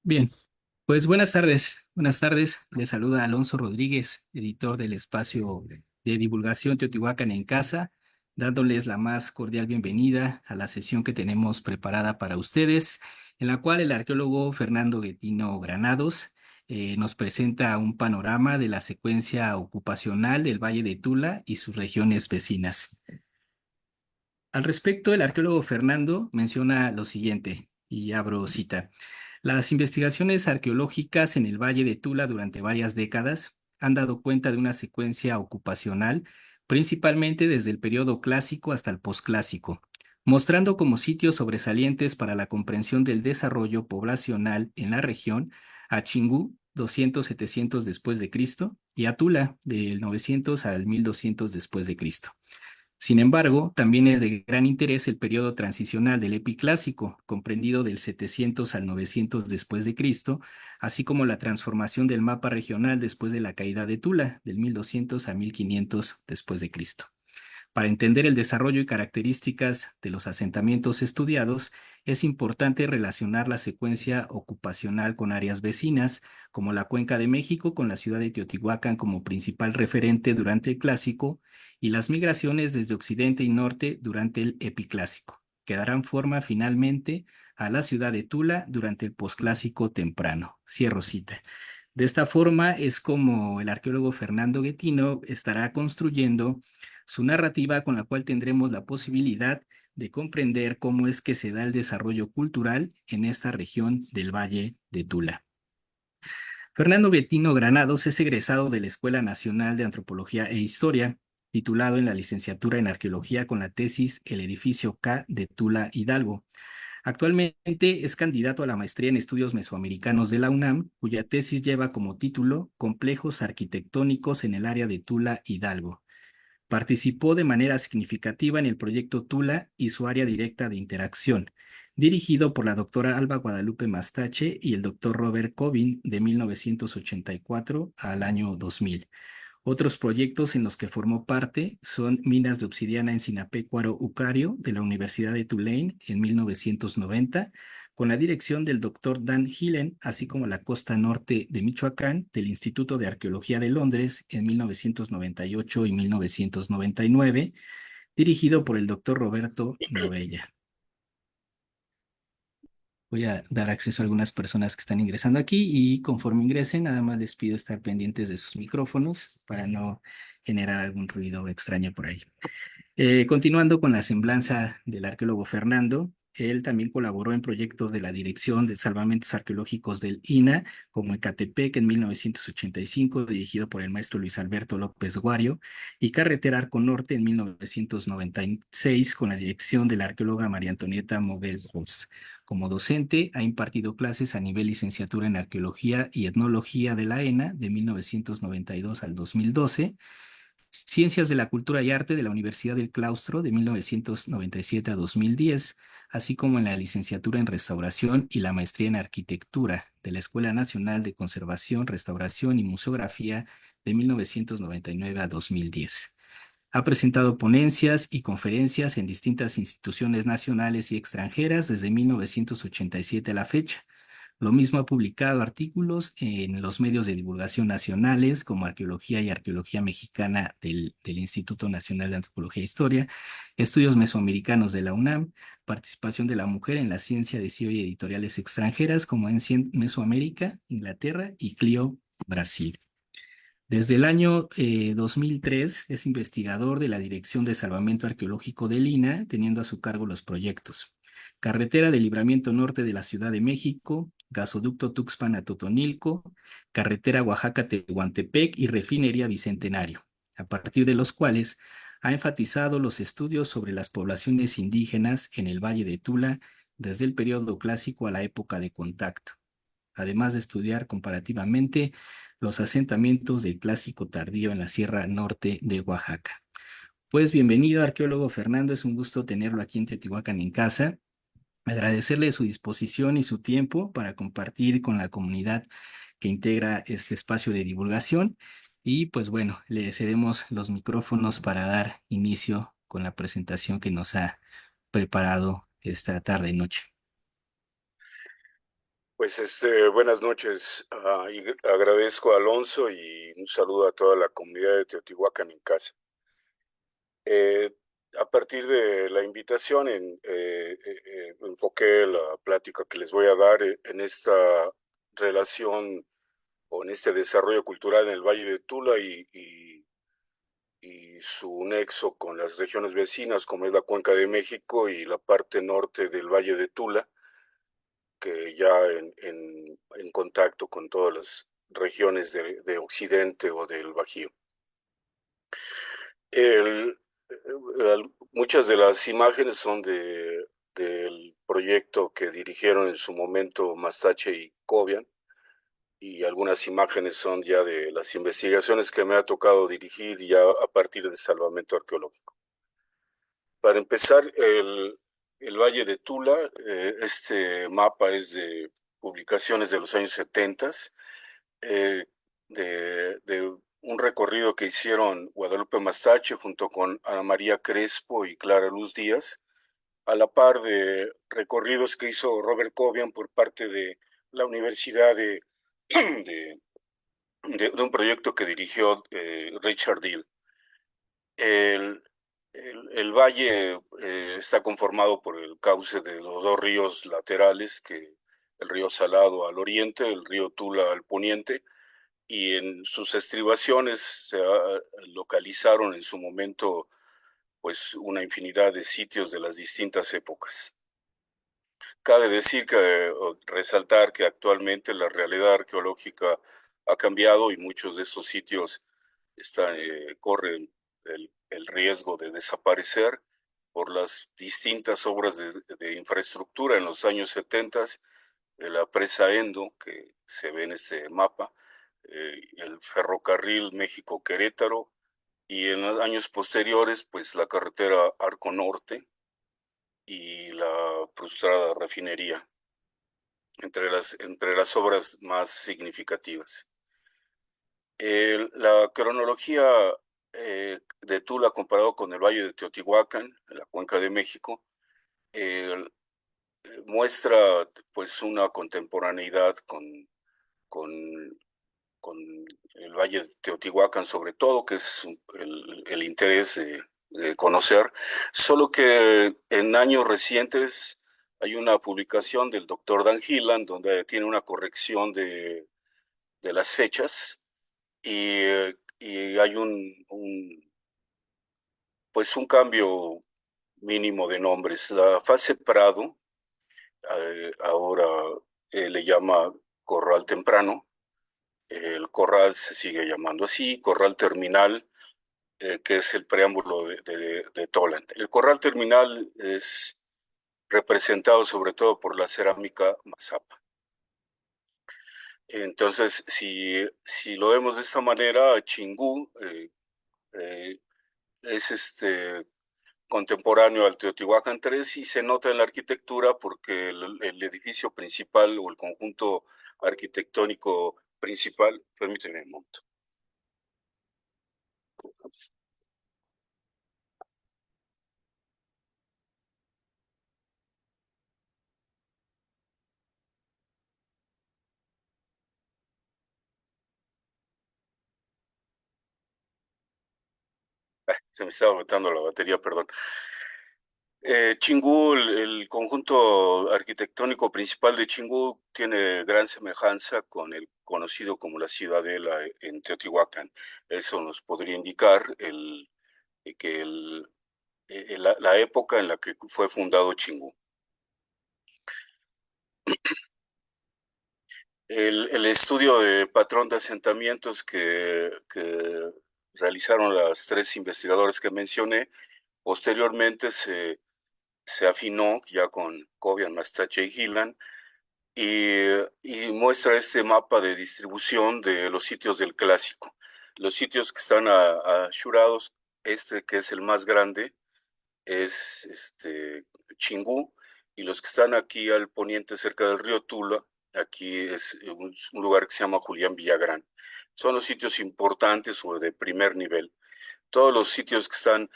Bien, pues buenas tardes. Buenas tardes. Les saluda Alonso Rodríguez, editor del espacio de divulgación Teotihuacán en Casa, dándoles la más cordial bienvenida a la sesión que tenemos preparada para ustedes, en la cual el arqueólogo Fernando Guetino Granados nos presenta un panorama de la secuencia ocupacional del Valle de Tula y sus regiones vecinas. Al respecto, el arqueólogo Fernando menciona lo siguiente, y abro cita. Las investigaciones arqueológicas en el Valle de Tula durante varias décadas han dado cuenta de una secuencia ocupacional, principalmente desde el periodo clásico hasta el posclásico, mostrando como sitios sobresalientes para la comprensión del desarrollo poblacional en la región a Chingú, 200-700 después de Cristo, y a Tula, del 900 al 1200 después de Cristo. Sin embargo, también es de gran interés el periodo transicional del Epiclásico, comprendido del 700 al 900 después de Cristo, así como la transformación del mapa regional después de la caída de Tula, del 1200 a 1500 después de Cristo. Para entender el desarrollo y características de los asentamientos estudiados, es importante relacionar la secuencia ocupacional con áreas vecinas, como la Cuenca de México con la ciudad de Teotihuacán como principal referente durante el Clásico y las migraciones desde Occidente y Norte durante el Epiclásico, que darán forma finalmente a la ciudad de Tula durante el Posclásico temprano. Cierro cita. De esta forma es como el arqueólogo Fernando Guetino estará construyendo su narrativa, con la cual tendremos la posibilidad de comprender cómo es que se da el desarrollo cultural en esta región del Valle de Tula. Fernando Bettino Granados es egresado de la Escuela Nacional de Antropología e Historia, titulado en la licenciatura en Arqueología con la tesis El edificio K de Tula Hidalgo. Actualmente es candidato a la maestría en estudios mesoamericanos de la UNAM, cuya tesis lleva como título Complejos arquitectónicos en el área de Tula Hidalgo. Participó de manera significativa en el proyecto Tula y su área directa de interacción, dirigido por la doctora Alba Guadalupe Mastache y el doctor Robert Covin de 1984 al año 2000. Otros proyectos en los que formó parte son Minas de Obsidiana en Sinapecuaro, Ucario, de la Universidad de Tulane en 1990, con la dirección del doctor Dan Hillen, así como la costa norte de Michoacán, del Instituto de Arqueología de Londres en 1998 y 1999, dirigido por el doctor Roberto Novella. Voy a dar acceso a algunas personas que están ingresando aquí y conforme ingresen, nada más les pido estar pendientes de sus micrófonos para no generar algún ruido extraño por ahí. Continuando con la semblanza del arqueólogo Fernando, él también colaboró en proyectos de la Dirección de Salvamentos Arqueológicos del INA, como Ecatepec en 1985, dirigido por el maestro Luis Alberto López Guario, y Carretera Arco Norte en 1996, con la dirección de la arqueóloga María Antonieta Moguel Ros. Como docente, ha impartido clases a nivel licenciatura en Arqueología y Etnología de la ENA de 1992 al 2012, Ciencias de la Cultura y Arte de la Universidad del Claustro de 1997 a 2010, así como en la licenciatura en Restauración y la maestría en Arquitectura de la Escuela Nacional de Conservación, Restauración y Museografía de 1999 a 2010. Ha presentado ponencias y conferencias en distintas instituciones nacionales y extranjeras desde 1987 a la fecha. Lo mismo ha publicado artículos en los medios de divulgación nacionales como Arqueología y Arqueología Mexicana del Instituto Nacional de Antropología e Historia, Estudios Mesoamericanos de la UNAM, Participación de la Mujer en la Ciencia de CIO y editoriales extranjeras como en Mesoamérica, Inglaterra y Clio, Brasil. Desde el año 2003 es investigador de la Dirección de Salvamento Arqueológico del INA, teniendo a su cargo los proyectos Carretera de Libramiento Norte de la Ciudad de México, Gasoducto Tuxpan a Totonilco, Carretera Oaxaca-Tehuantepec y Refinería Bicentenario, a partir de los cuales ha enfatizado los estudios sobre las poblaciones indígenas en el Valle de Tula desde el periodo clásico a la época de contacto, además de estudiar comparativamente los asentamientos del Clásico tardío en la Sierra Norte de Oaxaca. Pues bienvenido, arqueólogo Fernando, es un gusto tenerlo aquí en Teotihuacán en casa. Agradecerle su disposición y su tiempo para compartir con la comunidad que integra este espacio de divulgación. Y pues bueno, le cedemos los micrófonos para dar inicio con la presentación que nos ha preparado esta tarde y noche. Pues buenas noches, y agradezco a Alonso y un saludo a toda la comunidad de Teotihuacán en casa. Eh, a partir de la invitación, enfoqué la plática que les voy a dar en esta relación o en este desarrollo cultural en el Valle de Tula y su nexo con las regiones vecinas, como es la Cuenca de México y la parte norte del Valle de Tula, que ya en contacto con todas las regiones de Occidente o del Bajío. Muchas de las imágenes son del proyecto que dirigieron en su momento Mastache y Cobian, y algunas imágenes son ya de las investigaciones que me ha tocado dirigir ya a partir de salvamento arqueológico. Para empezar, el Valle de Tula, este mapa es de publicaciones de los años 70, eh, de un recorrido que hicieron Guadalupe Mastache junto con Ana María Crespo y Clara Luz Díaz, a la par de recorridos que hizo Robert Cobian por parte de la Universidad de, de un proyecto que dirigió Richard Deal. El, el valle está conformado por el cauce de los dos ríos laterales, el río Salado al oriente, el río Tula al poniente, y en sus estribaciones se localizaron en su momento pues una infinidad de sitios de las distintas épocas. Cabe decir o resaltar que actualmente la realidad arqueológica ha cambiado y muchos de esos sitios corren el riesgo de desaparecer por las distintas obras de infraestructura en los años 70, la presa Endo, que se ve en este mapa, el ferrocarril México-Querétaro, y en los años posteriores, pues la carretera Arco Norte y la frustrada refinería, entre las obras más significativas. La cronología de Tula comparado con el Valle de Teotihuacán, en la Cuenca de México, eh, muestra pues una contemporaneidad con, con el Valle de Teotihuacán sobre todo, que es el interés de conocer, solo que en años recientes hay una publicación del doctor Dan Gillan donde tiene una corrección de las fechas y hay pues un cambio mínimo de nombres. La fase Prado, ahora le llama Corral Temprano, el Corral se sigue llamando así, Corral Terminal, que es el preámbulo de Toland. El Corral Terminal es representado sobre todo por la cerámica mazapa. Entonces, si lo vemos de esta manera, Chingú eh, es contemporáneo al Teotihuacán III y se nota en la arquitectura porque el edificio principal o el conjunto arquitectónico principal, permíteme un momento. Se me estaba agotando la batería, perdón. Chingú, el conjunto arquitectónico principal de Chingú tiene gran semejanza con el conocido como la Ciudadela en Teotihuacán. Eso nos podría indicar que la época en la que fue fundado Chingú. El estudio de patrón de asentamientos que realizaron las tres investigadoras que mencioné, posteriormente se afinó ya con Cobian, Mastache y Gillan y muestra este mapa de distribución de los sitios del clásico. Los sitios que están ashurados, este que es el más grande, es Chingú, y los que están aquí al poniente cerca del río Tula, aquí es un lugar que se llama Julián Villagrán. Son los sitios importantes o de primer nivel. Todos los sitios que están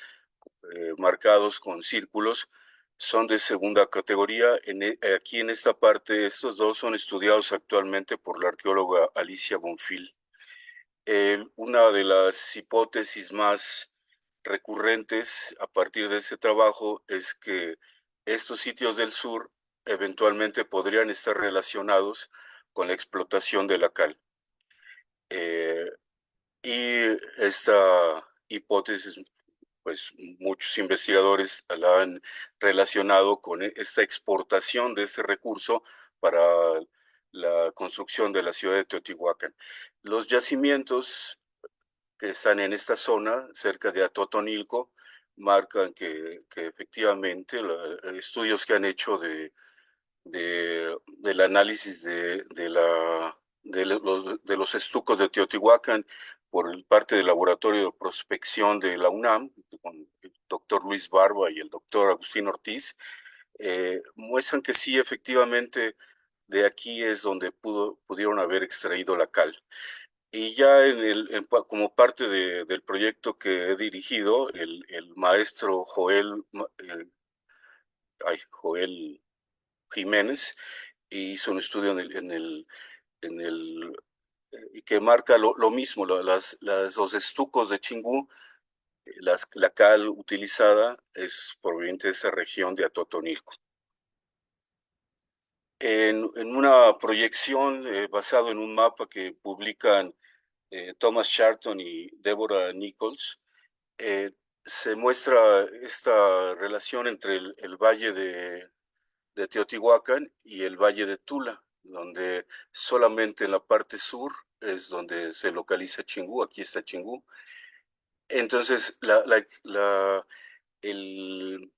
marcados con círculos son de segunda categoría. Aquí en esta parte, estos dos son estudiados actualmente por la arqueóloga Alicia Bonfil. Una de las hipótesis más recurrentes a partir de este trabajo es que estos sitios del sur eventualmente podrían estar relacionados con la explotación de la cal. Eh, y esta hipótesis, pues muchos investigadores la han relacionado con esta exportación de este recurso para la construcción de la ciudad de Teotihuacán. Los yacimientos que están en esta zona, cerca de Atotonilco, marcan que efectivamente estudios que han hecho del análisis de los estucos de Teotihuacán por parte del Laboratorio de Prospección de la UNAM, con el doctor Luis Barba y el doctor Agustín Ortiz, muestran que sí, efectivamente, de aquí es donde pudieron haber extraído la cal. Y ya como parte del proyecto que he dirigido, el maestro Joel Jiménez hizo un estudio que marca lo mismo, los estucos de Chingú, la cal utilizada es proveniente de esta región de Atotonilco. En una proyección basado en un mapa que publican Thomas Charlton y Deborah Nichols, eh, se muestra esta relación entre el valle de Teotihuacán y el valle de Tula, donde solamente en la parte sur es donde se localiza Chingú. Aquí está Chingú. Entonces, el-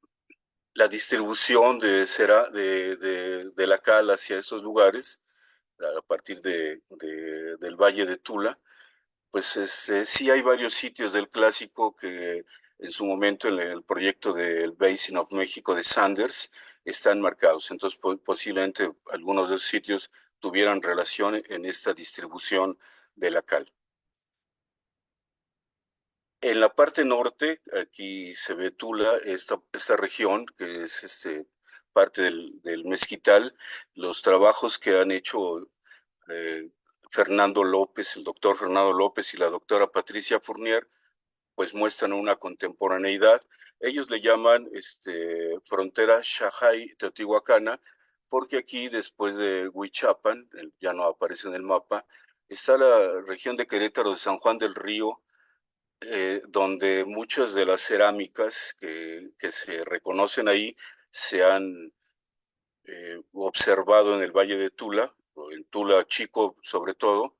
la distribución de la cal hacia esos lugares, a partir del valle de Tula, pues sí hay varios sitios del clásico que en su momento en el proyecto del Basin of México de Sanders están marcados. Entonces posiblemente algunos de esos sitios tuvieran relación en esta distribución de la cal. En la parte norte, aquí se ve Tula, esta región que es parte del Mezquital, los trabajos que han hecho eh, Fernando López, el doctor Fernando López y la doctora Patricia Fournier, pues muestran una contemporaneidad. Ellos le llaman frontera Shajay Teotihuacana, porque aquí después de Huichapan, ya no aparece en el mapa, está la región de Querétaro de San Juan del Río, donde muchas de las cerámicas que se reconocen ahí se han observado en el Valle de Tula, o en Tula Chico sobre todo,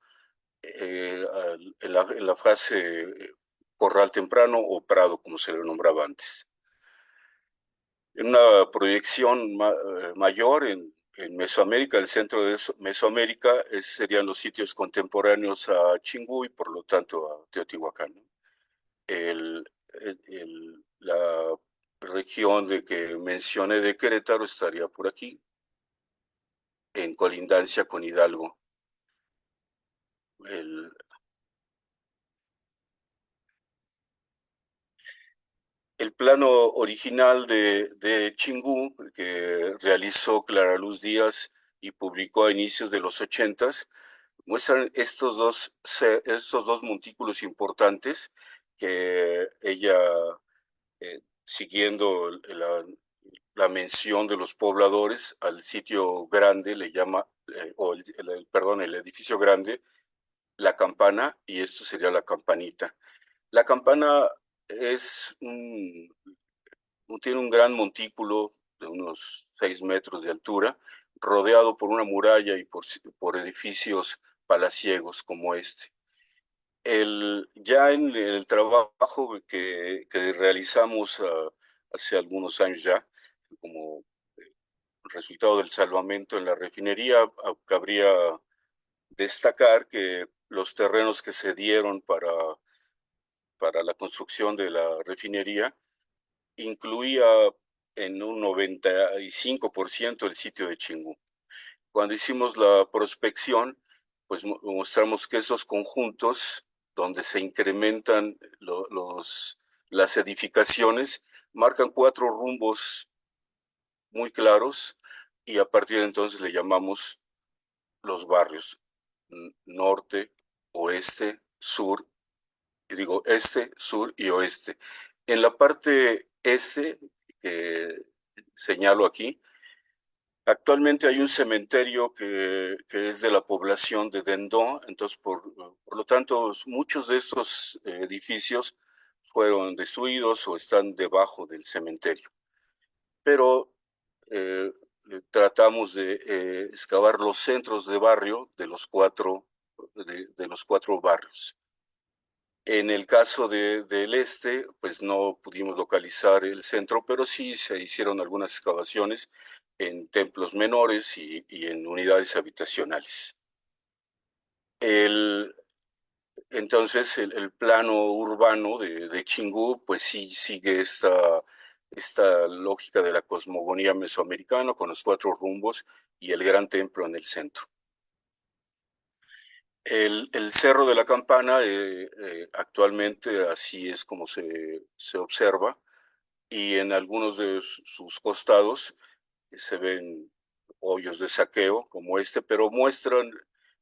en la fase corral temprano o prado, como se le nombraba antes. En una proyección mayor en Mesoamérica, el centro de Mesoamérica, serían los sitios contemporáneos a Chingú y por lo tanto a Teotihuacán, ¿no? La región de que mencioné de Querétaro estaría por aquí, en colindancia con Hidalgo. El, el plano original de Chingú, que realizó Clara Luz Díaz y publicó a inicios de los 80s, muestran estos dos montículos importantes que ella, siguiendo la mención de los pobladores al sitio grande, le llama, perdón, el edificio grande, la campana, y esto sería la campanita. La campana es tiene un gran montículo de unos 6 metros de altura, rodeado por una muralla y por edificios palaciegos como este. Ya en el trabajo que realizamos hace algunos años ya, como resultado del salvamento en la refinería, cabría destacar que los terrenos que se dieron para la construcción de la refinería incluía en un 95% el sitio de Chingú. Cuando hicimos la prospección, pues mostramos que esos conjuntos donde se incrementan las edificaciones marcan 4 rumbos muy claros y a partir de entonces le llamamos los barrios norte, oeste, sur, y digo este, sur y oeste. En la parte este, que señalo aquí, actualmente hay un cementerio que es de la población de Dendón, entonces por lo tanto muchos de estos edificios fueron destruidos o están debajo del cementerio. Pero tratamos de excavar los centros de barrio de los cuatro barrios. En el caso del este, pues no pudimos localizar el centro, pero sí se hicieron algunas excavaciones en templos menores y en unidades habitacionales. El, entonces, el plano urbano de Chingú, pues sí sigue esta lógica de la cosmogonía mesoamericana con los cuatro rumbos y el gran templo en el centro. El Cerro de la Campana, actualmente así es como se observa, y en algunos de sus costados se ven hoyos de saqueo como este, pero muestran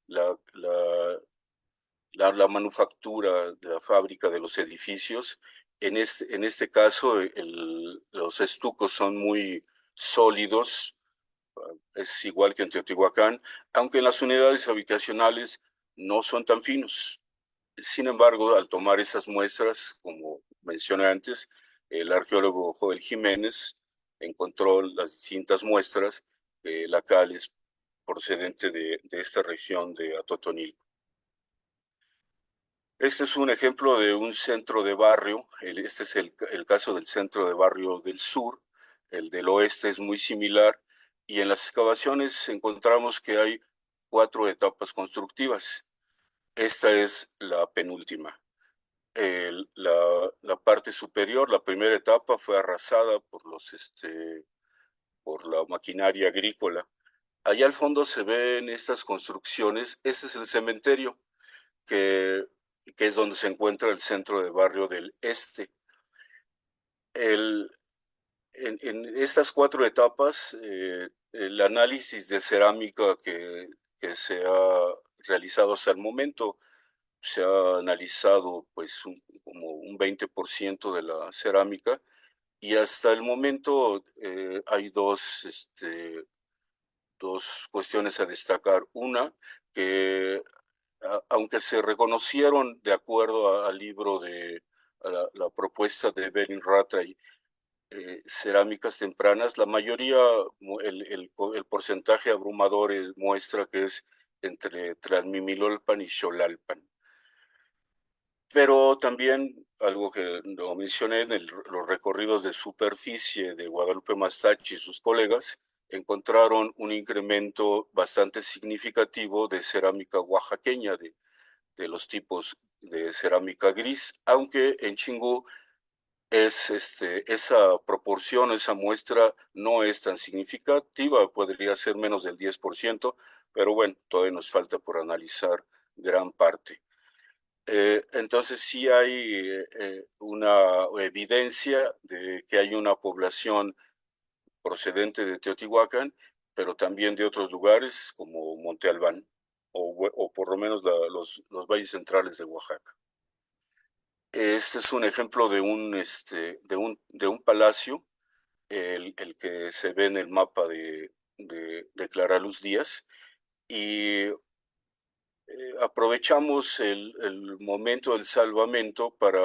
la, la, la manufactura de la fábrica de los edificios. En este caso, los estucos son muy sólidos, es igual que en Teotihuacán, aunque en las unidades habitacionales no son tan finos. Sin embargo, al tomar esas muestras, como mencioné antes, el arqueólogo Joel Jiménez encontró las distintas muestras lacales procedente de esta región de Atotonilco. Este es un ejemplo de un centro de barrio. Este es el caso del centro de barrio del sur. El del oeste es muy similar. Y en las excavaciones encontramos que hay cuatro etapas constructivas. Esta es la penúltima. La parte superior, la primera etapa, fue arrasada por la maquinaria agrícola. Allá al fondo se ven estas construcciones. Este es el cementerio que, que es donde se encuentra el centro de barrio del este. El, en estas cuatro etapas, el análisis de cerámica que se ha realizado hasta el momento, se ha analizado pues como un 20% de la cerámica y hasta el momento hay dos cuestiones a destacar. Una, que aunque se reconocieron de acuerdo al libro a la propuesta de Berin Rattray, cerámicas tempranas, la mayoría, el porcentaje abrumador muestra que es entre Tlalmimilolpan y Xolalpan. Pero también algo que no mencioné en los recorridos de superficie de Guadalupe Mastachi y sus colegas, encontraron un incremento bastante significativo de cerámica oaxaqueña, de los tipos de cerámica gris, aunque en Chingú esa proporción, esa muestra no es tan significativa, podría ser menos del 10%, pero bueno, todavía nos falta por analizar gran parte. Entonces sí hay una evidencia de que hay una población procedente de Teotihuacán, pero también de otros lugares como Monte Albán o por lo menos los valles centrales de Oaxaca. Este es un ejemplo de un palacio, el que se ve en el mapa de Clara Luz Díaz, y aprovechamos el momento del salvamento para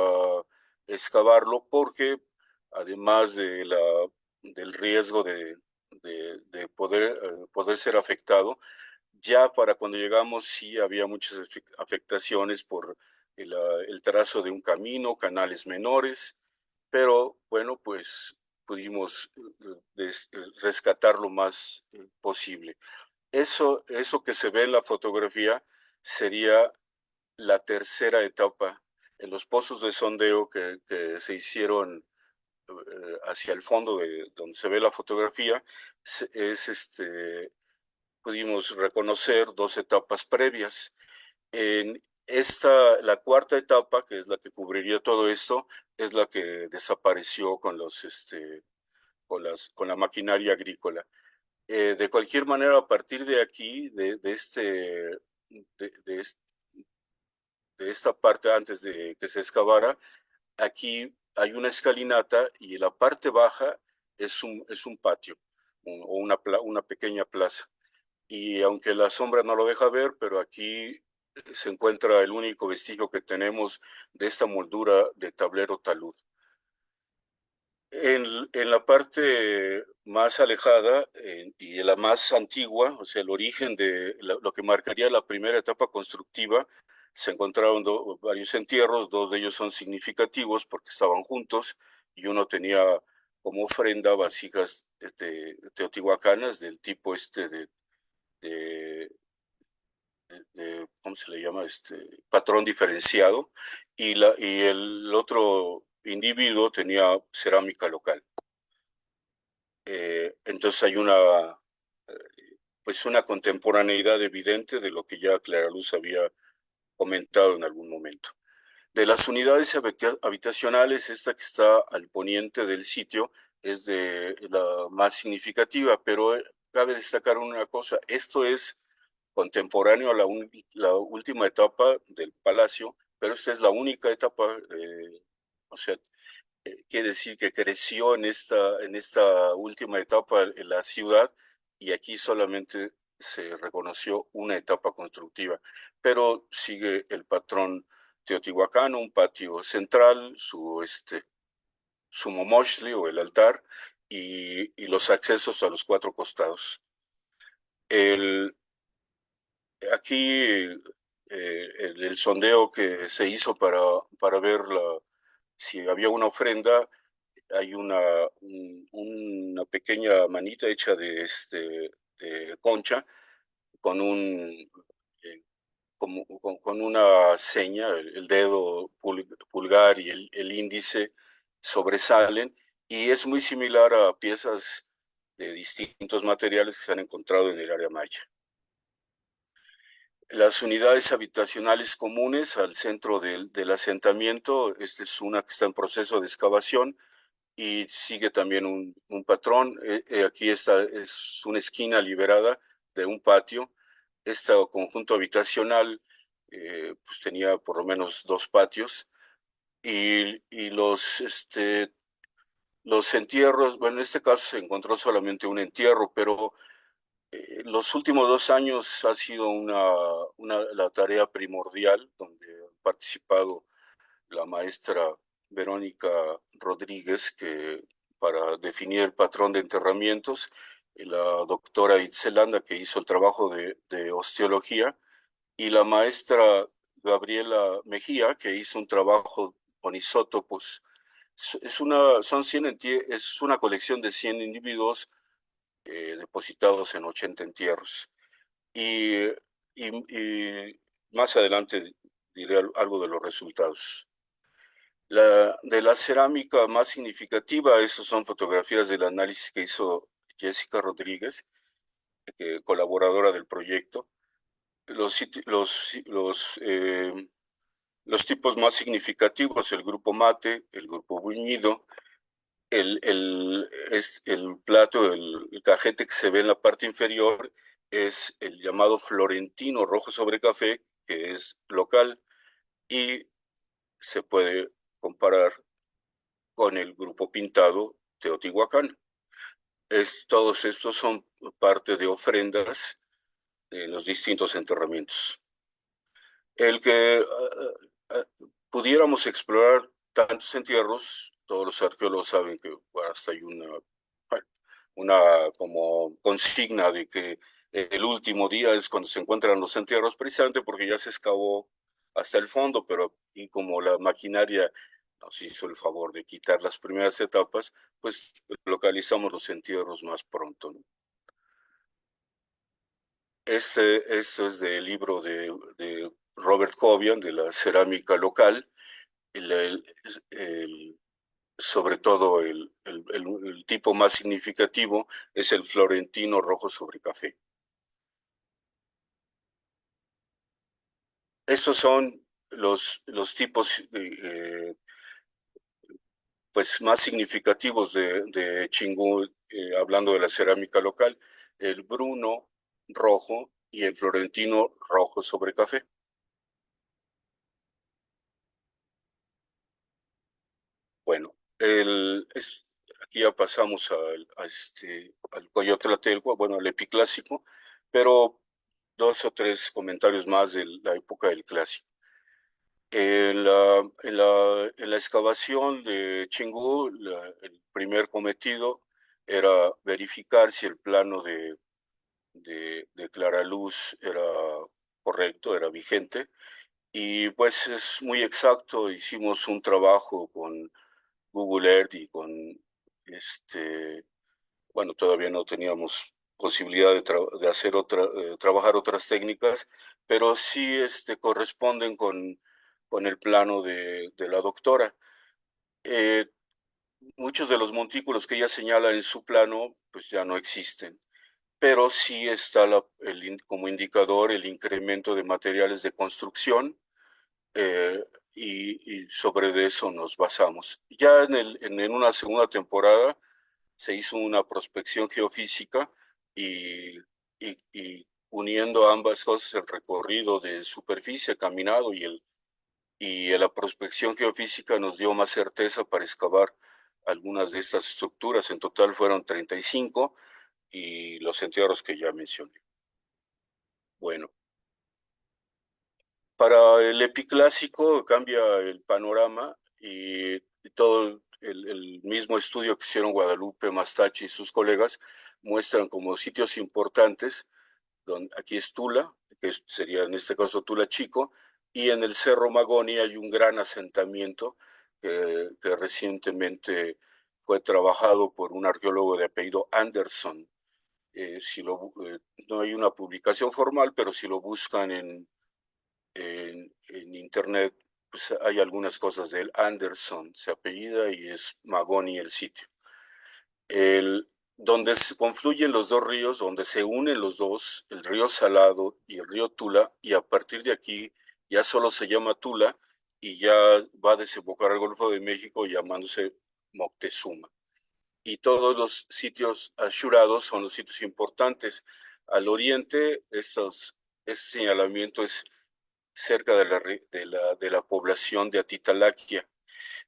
excavarlo porque además del riesgo de poder ser afectado, ya para cuando llegamos sí había muchas afectaciones por el trazo de un camino, canales menores, pero bueno, pues pudimos rescatar lo más posible. Eso que se ve en la fotografía sería la tercera etapa en los pozos de sondeo que se hicieron hacia el fondo de donde se ve la fotografía. Pudimos reconocer dos etapas previas. En la cuarta etapa, que es la que cubriría todo esto, es la que desapareció con la maquinaria agrícola. De cualquier manera, a partir de aquí, de, es- de esta parte antes de que se excavara, aquí hay una escalinata y en la parte baja es un patio o una pequeña plaza. Y aunque la sombra no lo deja ver, pero aquí se encuentra el único vestigio que tenemos de esta moldura de tablero talud. En la parte más alejada y en la más antigua, o sea, el origen de lo que marcaría la primera etapa constructiva, se encontraron varios entierros, dos de ellos son significativos porque estaban juntos y uno tenía como ofrenda vasijas teotihuacanas del tipo de, ¿cómo se le llama? Patrón diferenciado y el otro individuo tenía cerámica local. Entonces hay pues una contemporaneidad evidente de lo que ya Clara Luz había comentado en algún momento. De las unidades habitacionales, esta que está al poniente del sitio es de la más significativa, pero cabe destacar una cosa, esto es contemporáneo a la última etapa del palacio, pero esta es la única etapa, o sea, quiere decir que creció en esta última etapa en la ciudad y aquí solamente se reconoció una etapa constructiva, pero sigue el patrón teotihuacano, un patio central, su momoshli o el altar y los accesos a los cuatro costados. El, Aquí el sondeo que se hizo para ver si había una ofrenda, hay una pequeña manita hecha de concha con con una seña, el dedo pulgar y el índice sobresalen y es muy similar a piezas de distintos materiales que se han encontrado en el área maya. Las unidades habitacionales comunes al centro del asentamiento, esta es una que está en proceso de excavación y sigue también un patrón. Aquí es una esquina liberada de un patio. Este conjunto habitacional pues tenía por lo menos dos patios y los entierros, bueno, en este caso se encontró solamente un entierro, pero los últimos 2 años ha sido la tarea primordial donde ha participado la maestra Verónica Rodríguez para definir el patrón de enterramientos, y la doctora Itzelanda que hizo el trabajo de osteología y la maestra Gabriela Mejía que hizo un trabajo con isótopos. Son 100 es una colección de 100 individuos depositados en 80 entierros. Y, y más adelante diré algo de los resultados. De la cerámica más significativa, esas son fotografías del análisis que hizo Jessica Rodríguez, colaboradora del proyecto. Los, siti- los tipos más significativos, el grupo mate, el grupo buñido, el plato, el cajete que se ve en la parte inferior es el llamado florentino rojo sobre café, que es local y se puede comparar con el grupo pintado Teotihuacán. Todos estos son parte de ofrendas en los distintos enterramientos. El que pudiéramos explorar tantos entierros, todos los arqueólogos saben que bueno, hasta hay una como consigna de que el último día es cuando se encuentran los entierros, precisamente porque ya se excavó hasta el fondo, pero y como la maquinaria nos hizo el favor de quitar las primeras etapas, pues localizamos los entierros más pronto, ¿no? Esto es del libro de Robert Cobian, de la cerámica local, el, el- el- sobre todo el tipo más significativo es el florentino rojo sobre café. Estos son los tipos pues más significativos de Chingú, hablando de la cerámica local, el Bruno rojo y el Florentino rojo sobre café. Bueno, aquí ya pasamos al Coyotlaltépetl, bueno, al Epiclásico, pero dos o tres comentarios más de la época del clásico. En la excavación de Chingú, el primer cometido era verificar si el plano de Claraluz era correcto, era vigente, y pues es muy exacto. Hicimos un trabajo con Google Earth y con bueno, todavía no teníamos posibilidad de hacer trabajar otras técnicas, pero sí corresponden con el plano de la doctora. Eh, Muchos de los montículos que ella señala en su plano, pues ya no existen, pero sí está como indicador el incremento de materiales de construcción, eh, y sobre de eso nos basamos. Ya en una segunda temporada se hizo una prospección geofísica y uniendo ambas cosas, el recorrido de superficie, caminado y la prospección geofísica nos dio más certeza para excavar algunas de estas estructuras. En total fueron 35 y los entierros que ya mencioné. Bueno, para el epiclásico cambia el panorama y todo el mismo estudio que hicieron Guadalupe Mastachi y sus colegas muestran como sitios importantes. Aquí es Tula, sería en este caso Tula Chico, y en el Cerro Magoni hay un gran asentamiento que recientemente fue trabajado por un arqueólogo de apellido Anderson. No hay una publicación formal, pero si lo buscan en internet, pues hay algunas cosas de él. Anderson se apellida y es Magoni el sitio. Donde se confluyen los dos ríos, donde se unen los dos, el río Salado y el río Tula, y a partir de aquí ya solo se llama Tula y ya va a desembocar al Golfo de México llamándose Moctezuma. Y todos los sitios ashurados son los sitios importantes. Al oriente, este señalamiento es cerca de la población de Atitalaquia.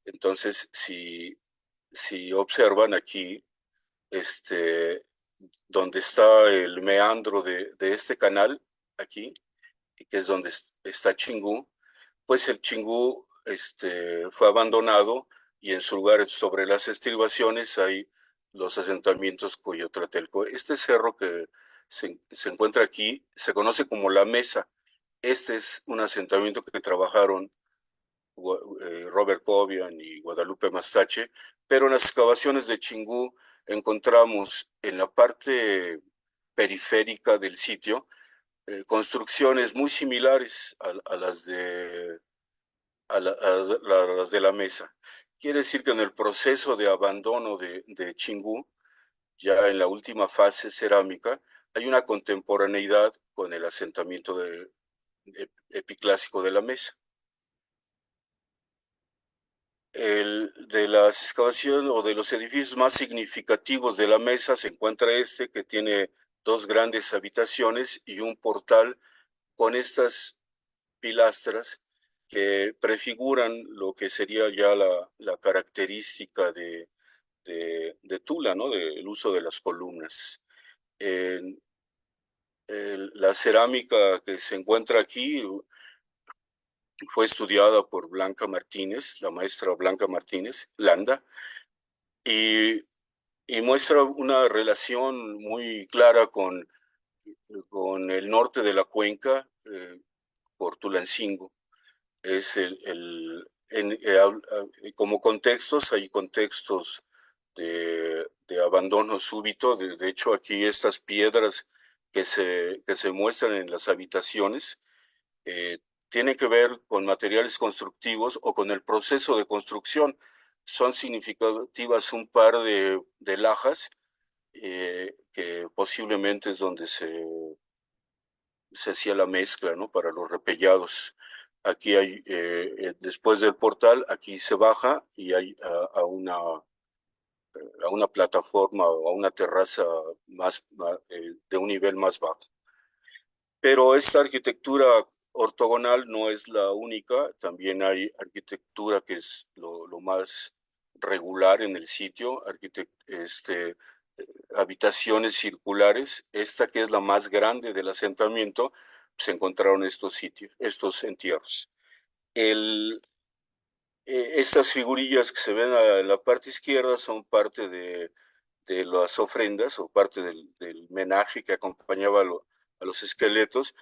Entonces, si observan aquí, este, donde está el meandro de este canal, aquí, que es donde está Chingú, pues el Chingú fue abandonado y en su lugar, sobre las estribaciones, hay los asentamientos Coyotlatelco. Este cerro que se encuentra aquí se conoce como La Mesa. Este es un asentamiento que trabajaron Robert Cobian y Guadalupe Mastache, pero en las excavaciones de Chingú encontramos en la parte periférica del sitio construcciones muy similares a las las de la Mesa. Quiere decir que en el proceso de abandono de Chingú, ya en la última fase cerámica, hay una contemporaneidad con el asentamiento epiclásico de la Mesa. De las excavaciones o de los edificios más significativos de la Mesa se encuentra este, que tiene dos grandes habitaciones y un portal con estas pilastras que prefiguran lo que sería ya la característica de Tula, ¿no? Del uso de las columnas. La cerámica que se encuentra aquí fue estudiada por Blanca Martínez, la maestra Blanca Martínez Landa, y, y muestra una relación muy clara con el norte de la cuenca, por Tulancingo. Es como contextos, hay contextos de abandono súbito. De hecho, aquí estas piedras que se muestran en las habitaciones eh, tienen que ver con materiales constructivos o con el proceso de construcción. Son significativas un par de lajas, que posiblemente es donde se hacía la mezcla, ¿no? Para los repellados. Aquí hay, después del portal, aquí se baja y hay a una plataforma o a una terraza de un nivel más bajo. Pero esta arquitectura ortogonal no es la única, también hay arquitectura que es lo más regular en el sitio, habitaciones circulares. Esta que es la más grande del asentamiento, se encontraron estos sitios, estos entierros. El, Estas figurillas que se ven a la parte izquierda son parte de las ofrendas o parte del menaje que acompañaba a los esqueletos.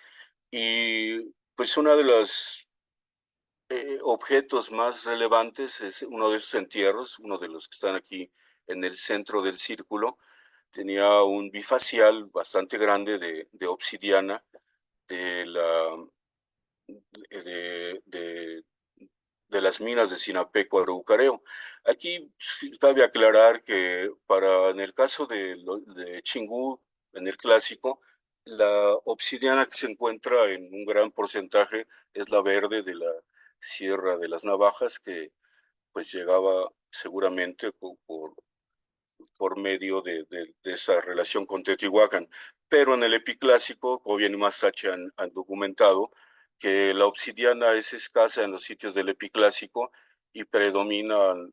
Y pues uno de los objetos más relevantes es uno de esos entierros, uno de los que están aquí en el centro del círculo. Tenía un bifacial bastante grande de obsidiana de, la, de, de las minas de Sinapecuaro Araucareo. Aquí sí cabe aclarar que en el caso de Chingú, en el clásico, la obsidiana que se encuentra en un gran porcentaje es la verde de la Sierra de las Navajas, que pues llegaba seguramente por medio de esa relación con Teotihuacán. Pero en el epiclásico, Cobian y Mastache han documentado que la obsidiana es escasa en los sitios del epiclásico y predominan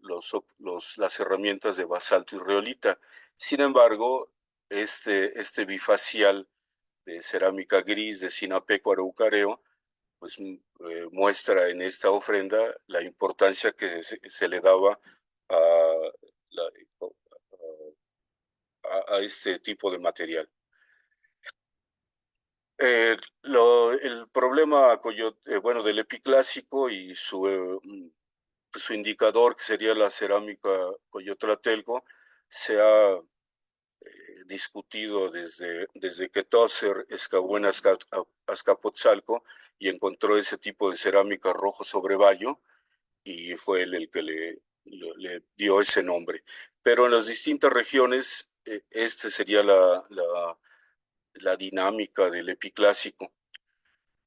las herramientas de basalto y riolita. Sin embargo, este bifacial de cerámica gris de Sinapecuaro Araucareo, pues muestra en esta ofrenda la importancia que se le daba a, la, a este tipo de material. El problema bueno, del epiclásico y su indicador, que sería la cerámica Coyotlatelco, se ha discutido desde que Tosser excavó en Azcapotzalco y encontró ese tipo de cerámica rojo sobre vallo, y fue él el que le dio ese nombre. Pero en las distintas regiones, este sería la dinámica del epiclásico.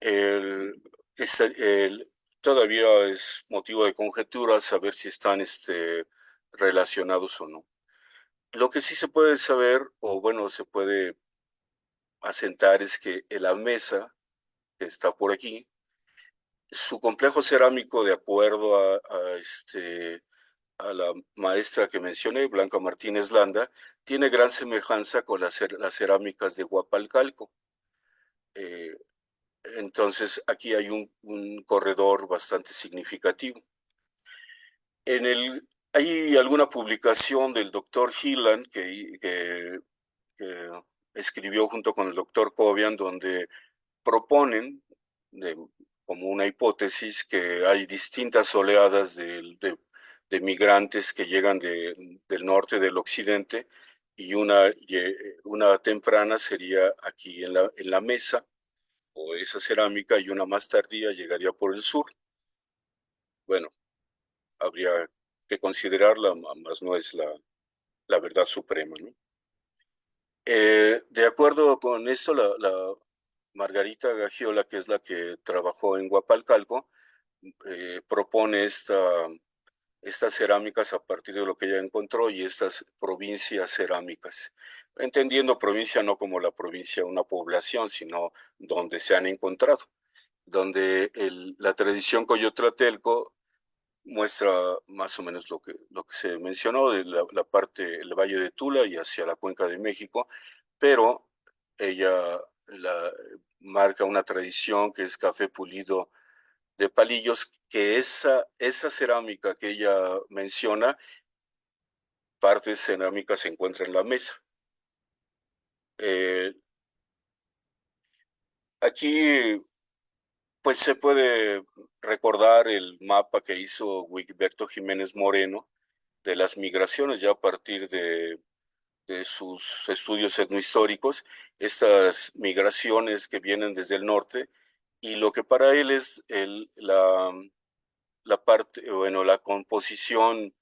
El, Todavía es motivo de conjetura saber si están relacionados o no. Lo que sí se puede saber, o bueno, se puede asentar, es que en la mesa que está por aquí, su complejo cerámico, de acuerdo a la maestra que mencioné, Blanca Martínez Landa, tiene gran semejanza con las cerámicas de Huapalcalco. Eh, entonces, aquí hay un corredor bastante significativo. Hay alguna publicación del doctor Hillan que escribió junto con el doctor Cobian, donde proponen, de- como una hipótesis, que hay distintas oleadas de migrantes que llegan del norte, del occidente, y una temprana sería aquí en la mesa, o esa cerámica, y una más tardía llegaría por el sur. Bueno, habría que considerarla, más no es la verdad suprema, ¿no? De acuerdo con esto, la Margarita Gagiola, que es la que trabajó en Guapalcalco, propone estas cerámicas a partir de lo que ella encontró, y estas provincias cerámicas, entendiendo provincia no como la provincia de una población, sino donde se han encontrado, donde la tradición coyotlatelco muestra más o menos lo que se mencionó de la parte, el Valle de Tula y hacia la Cuenca de México, pero ella marca una tradición que es café pulido de palillos, que esa cerámica que ella menciona, parte de cerámica se encuentra en la mesa. Eh, Aquí pues se puede recordar el mapa que hizo Wigberto Jiménez Moreno de las migraciones ya a partir de sus estudios etnohistóricos, estas migraciones que vienen desde el norte, y lo que para él es la parte, bueno, la composición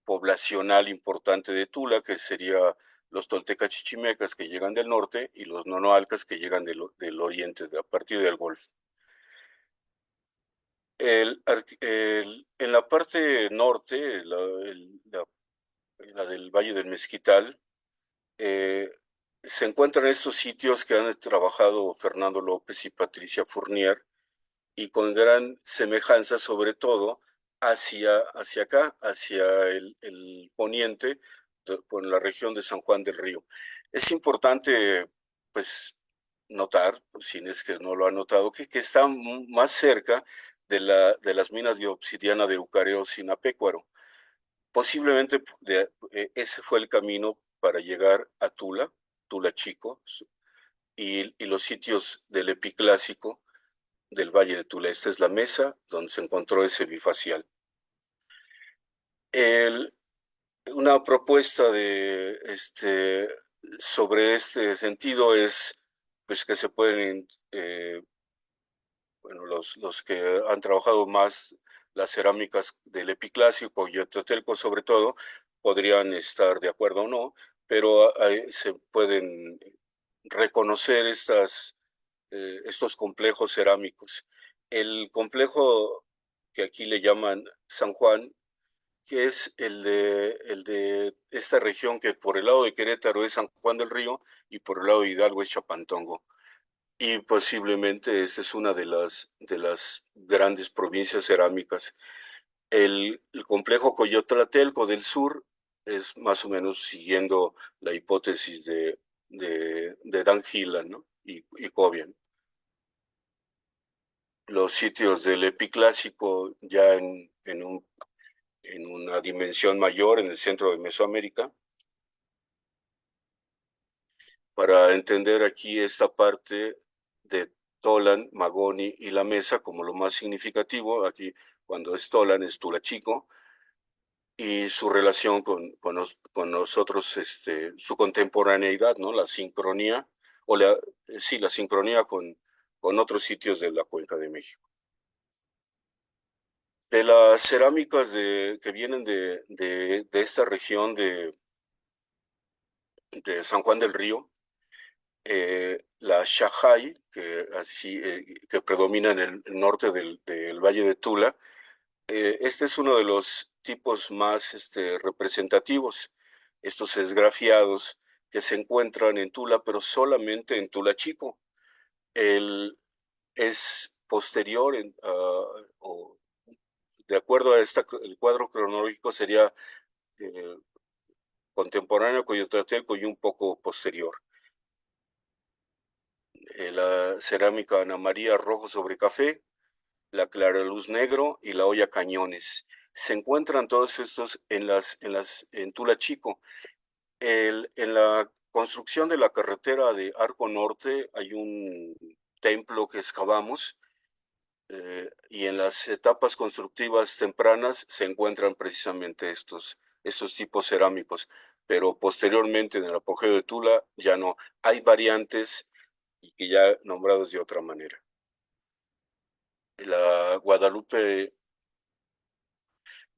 poblacional importante de Tula, que sería los toltecas chichimecas que llegan del norte y los nonoalcas que llegan del oriente, a partir del Golfo. En la parte norte, la del Valle del Mezquital, eh, se encuentran estos sitios que han trabajado Fernando López y Patricia Fournier, y con gran semejanza, sobre todo hacia acá, hacia el poniente, por la región de San Juan del Río. Es importante, pues, notar, si es que no lo han notado, que está más cerca de las minas de obsidiana de Ucareo Sinapecuaro. Posiblemente ese fue el camino para llegar a Tula, Tula Chico, y los sitios del epiclásico del Valle de Tula. Esta es la mesa donde se encontró ese bifacial. El, una propuesta sobre este sentido es, pues, que se pueden, bueno, los que han trabajado más las cerámicas del epiclásico y Oteotelco sobre todo, podrían estar de acuerdo o no, pero se pueden reconocer estos complejos cerámicos. El complejo que aquí le llaman San Juan, que es el de esta región que por el lado de Querétaro es San Juan del Río y por el lado de Hidalgo es Chapantongo. Y posiblemente esta es una de las grandes provincias cerámicas. El complejo Coyotlatelco del sur es más o menos siguiendo la hipótesis de Dan Gillan, ¿no? Y Cobian. Los sitios del epiclásico ya en una dimensión mayor en el centro de Mesoamérica, para entender aquí esta parte de Tolan, Magoni y la Mesa como lo más significativo. Aquí, cuando es Tolan, es Tula Chico, y su relación con nosotros, su contemporaneidad, ¿no? La sincronía, sí, la sincronía con otros sitios de la Cuenca de México. De las cerámicas que vienen de esta región de San Juan del Río, la Shahai, que predomina en el norte del Valle de Tula, este es uno de los tipos más representativos, estos esgrafiados que se encuentran en Tula, pero solamente en Tula Chico. El, es posterior, o de acuerdo a el cuadro cronológico, sería eh, contemporáneo a Coyotlatelco y un poco posterior. La cerámica Ana María rojo sobre café, la Claraluz negro y la olla Cañones. Se encuentran todos estos en Tula Chico. En la construcción de la carretera de Arco Norte hay un templo que excavamos, y en las etapas constructivas tempranas se encuentran precisamente estos tipos cerámicos, pero posteriormente en el apogeo de Tula ya no. Hay variantes y que ya nombrados de otra manera. La Guadalupe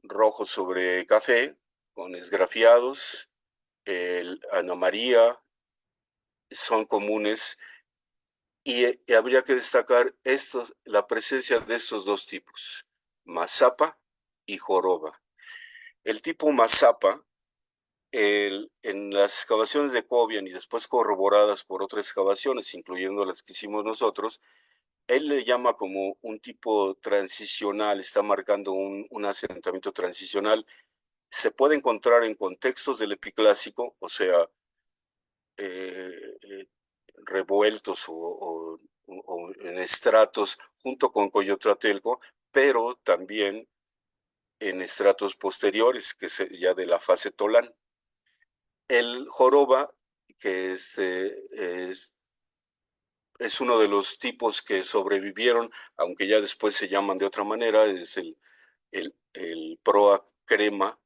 rojo sobre café, con esgrafiados, el Ana María, son comunes, y habría que destacar la presencia de estos dos tipos, mazapa y joroba. El tipo mazapa, en las excavaciones de Cobian y después corroboradas por otras excavaciones, incluyendo las que hicimos nosotros, él le llama como un tipo transicional, está marcando un asentamiento transicional. Se puede encontrar en contextos del epiclásico, o sea, eh, eh, revueltos o en estratos junto con Coyotlatelco, pero también en estratos posteriores, que es ya de la fase Tolán. El joroba, que es uno de los tipos que sobrevivieron, aunque ya después se llaman de otra manera, es el proa crema,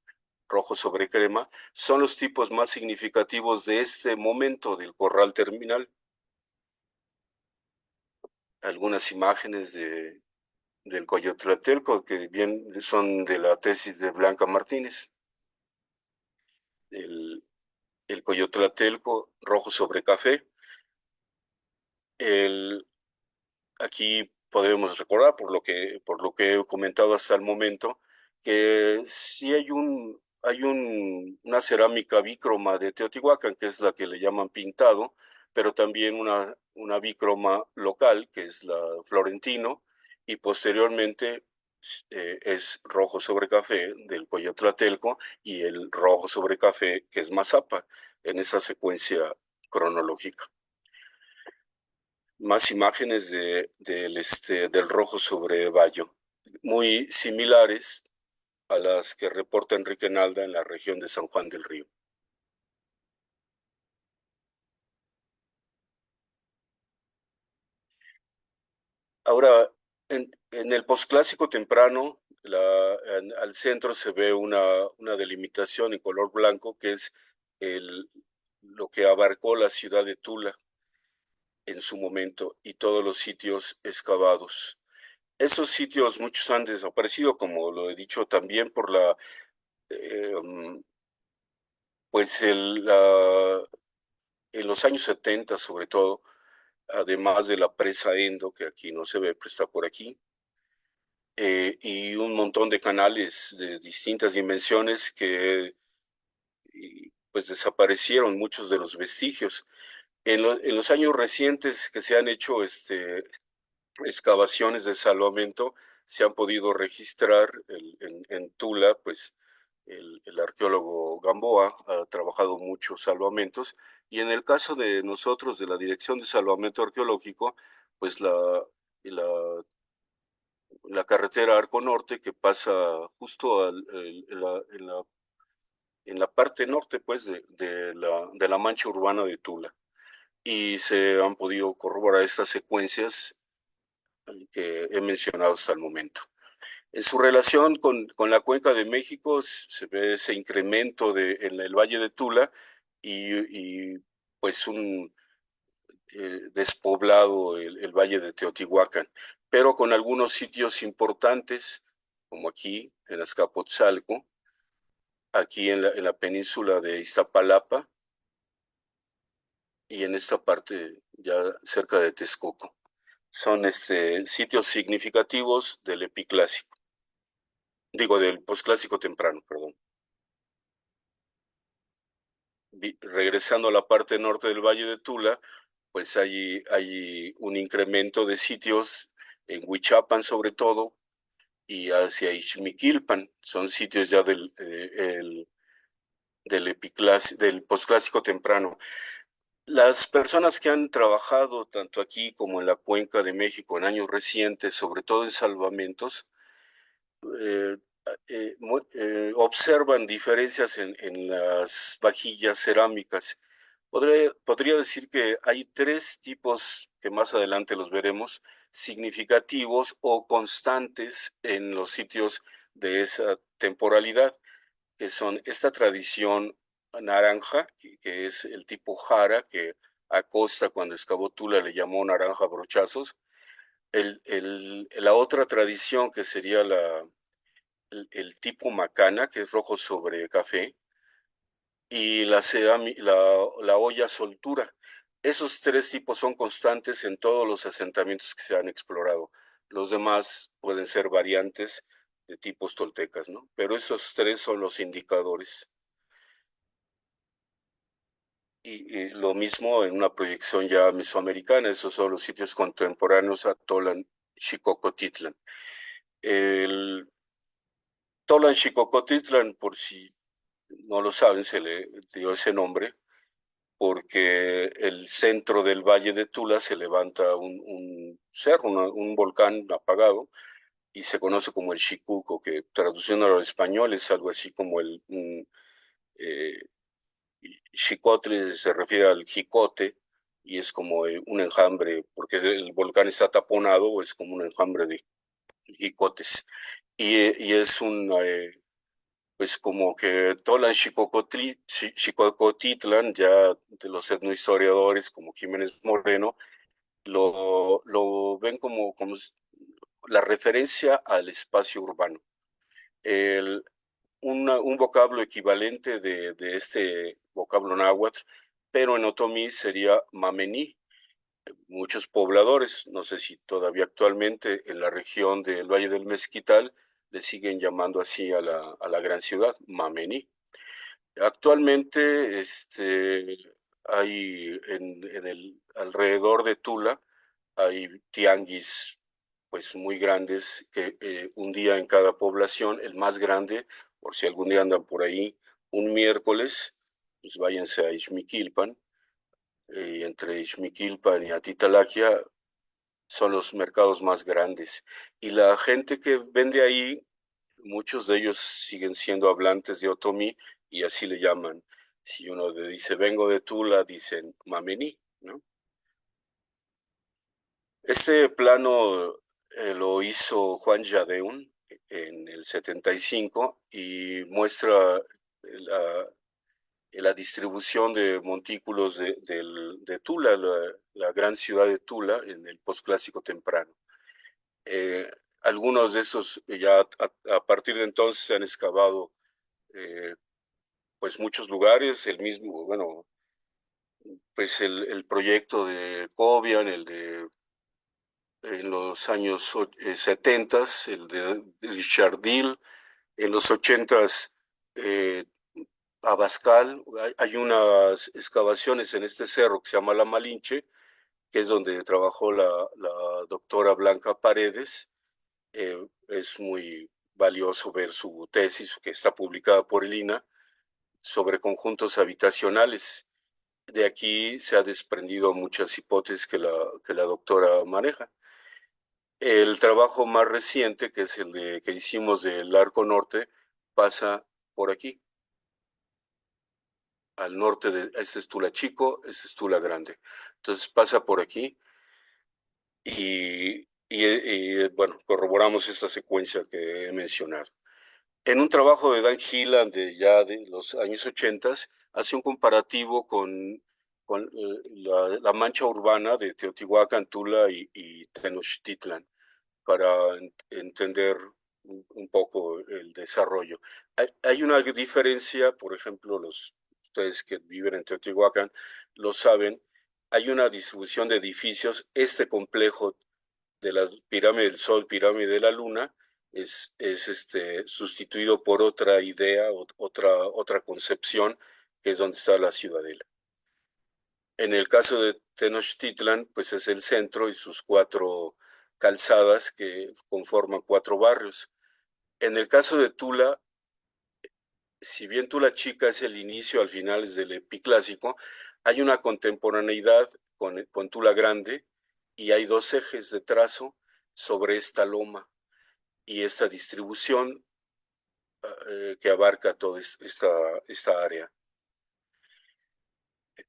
rojo sobre crema, son los tipos más significativos de este momento del corral terminal. Algunas imágenes del Coyotlatelco que bien son de la tesis de Blanca Martínez. El, el Coyotlatelco rojo sobre café. El, aquí podemos recordar por lo que he comentado hasta el momento, que sí una cerámica bícroma de Teotihuacán, que es la que le llaman pintado, pero también una bícroma local, que es la Florentino, y posteriormente es rojo sobre café del Pollo Tlatelco y el rojo sobre café, que es Mazapa, en esa secuencia cronológica. Más imágenes del rojo sobre Bayo, muy similares a las que reporta Enrique Nalda en la región de San Juan del Río. Ahora, en el posclásico temprano, al centro se ve una delimitación en color blanco que es lo que abarcó la ciudad de Tula en su momento y todos los sitios excavados. Esos sitios, muchos han desaparecido, como lo he dicho también por eh, um, pues en los años 70 sobre todo, además de la presa Endo, que aquí no se ve, pero está por aquí, y un montón de canales de distintas dimensiones pues desaparecieron muchos de los vestigios. En los años recientes que se han hecho excavaciones de salvamento, se han podido registrar en Tula, pues el arqueólogo Gamboa ha trabajado muchos salvamentos, y en el caso de nosotros, de la Dirección de Salvamento Arqueológico, pues la carretera Arco Norte que pasa justo en la parte norte, pues, de la mancha urbana de Tula. Y se han podido corroborar estas secuencias que he mencionado hasta el momento. En su relación con la Cuenca de México se ve ese incremento en el Valle de Tula pues un despoblado el Valle de Teotihuacán, pero con algunos sitios importantes, como aquí en Azcapotzalco, aquí en la península de Iztapalapa y en esta parte ya cerca de Texcoco. Son sitios significativos del epiclásico, digo del posclásico temprano, perdón. Regresando a la parte norte del Valle de Tula, pues hay un incremento de sitios en Huichapan sobre todo y hacia Ixmiquilpan. Son sitios ya del posclásico temprano. Las personas que han trabajado tanto aquí como en la Cuenca de México en años recientes, sobre todo en salvamentos, eh, observan diferencias en las vajillas cerámicas. Podría decir que hay tres tipos que más adelante los veremos, significativos o constantes en los sitios de esa temporalidad, que son esta tradición naranja, que es el tipo jara, que Acosta cuando excavó Tula le llamó naranja brochazos. La otra tradición que sería el tipo macana, que es rojo sobre café, y la olla soltura. Esos tres tipos son constantes en todos los asentamientos que se han explorado. Los demás pueden ser variantes de tipos toltecas, ¿no? Pero esos tres son los indicadores. Y lo mismo en una proyección ya mesoamericana, esos son los sitios contemporáneos a Tolan, Xicocotitlan. El Tolan Xicocotitlan, por si no lo saben, se le dio ese nombre porque el centro del Valle de Tula se levanta un cerro, un volcán apagado, y se conoce como el Xicuco, que traduciendo al español es algo así como eh, Xicotle se refiere al jicote, y es como un enjambre, porque el volcán está taponado, es como un enjambre de jicotes. Y es pues como que Tolan Xicocotitlan, ya de los etnohistoriadores como Jiménez Moreno, lo ven como la referencia al espacio urbano. El, un vocablo equivalente de este vocablo náhuatl, pero en otomí sería mamení. muchos pobladores, no sé si todavía actualmente en la región del Valle del Mezquital le siguen llamando así a la gran ciudad, Mamení. Actualmente hay en el alrededor de Tula hay tianguis pues muy grandes que un día en cada población, el más grande, por si algún día andan por ahí, un miércoles, pues váyanse a Ixmiquilpan, y entre Ixmiquilpan y Atitalaquia son los mercados más grandes. Y la gente que vende ahí, muchos de ellos siguen siendo hablantes de otomí y así le llaman. Si uno le dice vengo de Tula, dicen mamení, ¿no? Este plano lo hizo Juan Yadeun en el 75 y muestra la distribución de montículos de Tula, la gran ciudad de Tula, en el posclásico temprano. Eh, Algunos de esos ya a partir de entonces se han excavado eh, pues muchos lugares, el mismo, bueno, pues el proyecto de Cobian, el de en los años 70, el de Richard Dill, en los 80 eh, Abascal, hay unas excavaciones en este cerro que se llama La Malinche, que es donde trabajó la doctora Blanca Paredes. Es muy valioso ver su tesis, que está publicada por el INA, sobre conjuntos habitacionales. De aquí se ha desprendido muchas hipótesis que la doctora maneja. El trabajo más reciente, que es el que hicimos del Arco Norte, pasa por aquí, al norte de, este es Tula Chico, este es Tula Grande. Entonces pasa por aquí bueno, corroboramos esta secuencia que he mencionado. En un trabajo de Dan Gillan de ya de los años 80, hace un comparativo con la mancha urbana de Teotihuacán, Tula y Tenochtitlan para entender un poco el desarrollo. Hay una diferencia, por ejemplo, ustedes que viven en Teotihuacán lo saben, hay una distribución de edificios. Este complejo de la pirámide del Sol, pirámide de la Luna, es sustituido por otra idea, otra concepción, que es donde está la ciudadela. En el caso de Tenochtitlan, pues es el centro y sus cuatro calzadas que conforman cuatro barrios. En el caso de Tula, si bien Tula Chica es el inicio, al final es del epiclásico, hay una contemporaneidad con Tula Grande y hay dos ejes de trazo sobre esta loma y esta distribución que abarca toda esta área.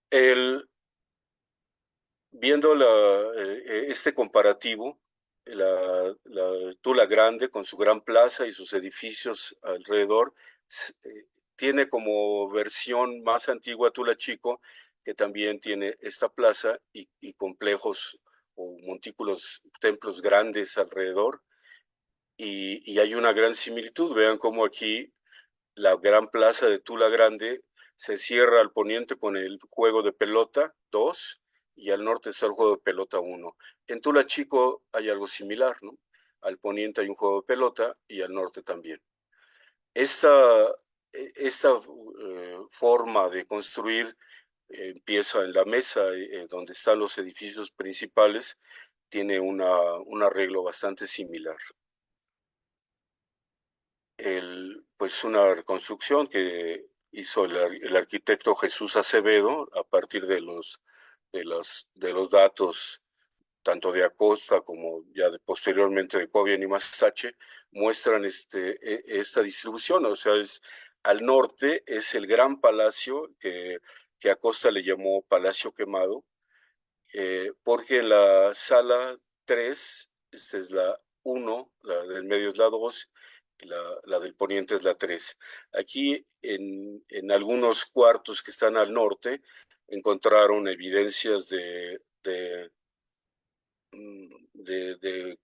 El, Viendo este comparativo, Tula Grande con su gran plaza y sus edificios alrededor, tiene como versión más antigua Tula Chico, que también tiene esta plaza y complejos o montículos, templos grandes alrededor, y hay una gran similitud. Vean cómo aquí la gran plaza de Tula Grande se cierra al poniente con el juego de pelota 2 y al norte está el juego de pelota 1. En Tula Chico hay algo similar, ¿no? Al poniente hay un juego de pelota y al norte también. Esta forma de construir empieza en la mesa, donde están los edificios principales, tiene un arreglo bastante similar. Pues una reconstrucción que hizo el arquitecto Jesús Acevedo a partir de los datos tanto de Acosta como ya posteriormente de Cobian y Mastache, muestran esta distribución. O sea, al norte es el gran palacio que Acosta le llamó Palacio Quemado, porque en la sala 3, esta es la 1, la del medio es la 2, y la del poniente es la 3. Aquí en algunos cuartos que están al norte encontraron evidencias de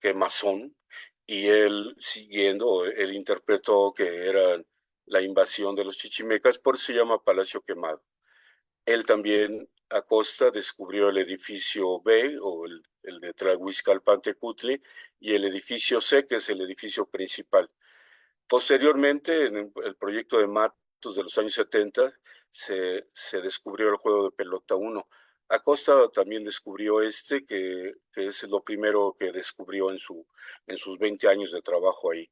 quemazón, y él siguiendo, él interpretó que era la invasión de los chichimecas, por eso se llama Palacio Quemado. Él también Acosta descubrió el edificio B, o el de Tlahuizcalpantecutli, y el edificio C, que es el edificio principal. Posteriormente, en el proyecto de Matos de los años 70, se descubrió el juego de pelota 1. Acosta también descubrió que es lo primero que descubrió en sus 20 años de trabajo ahí.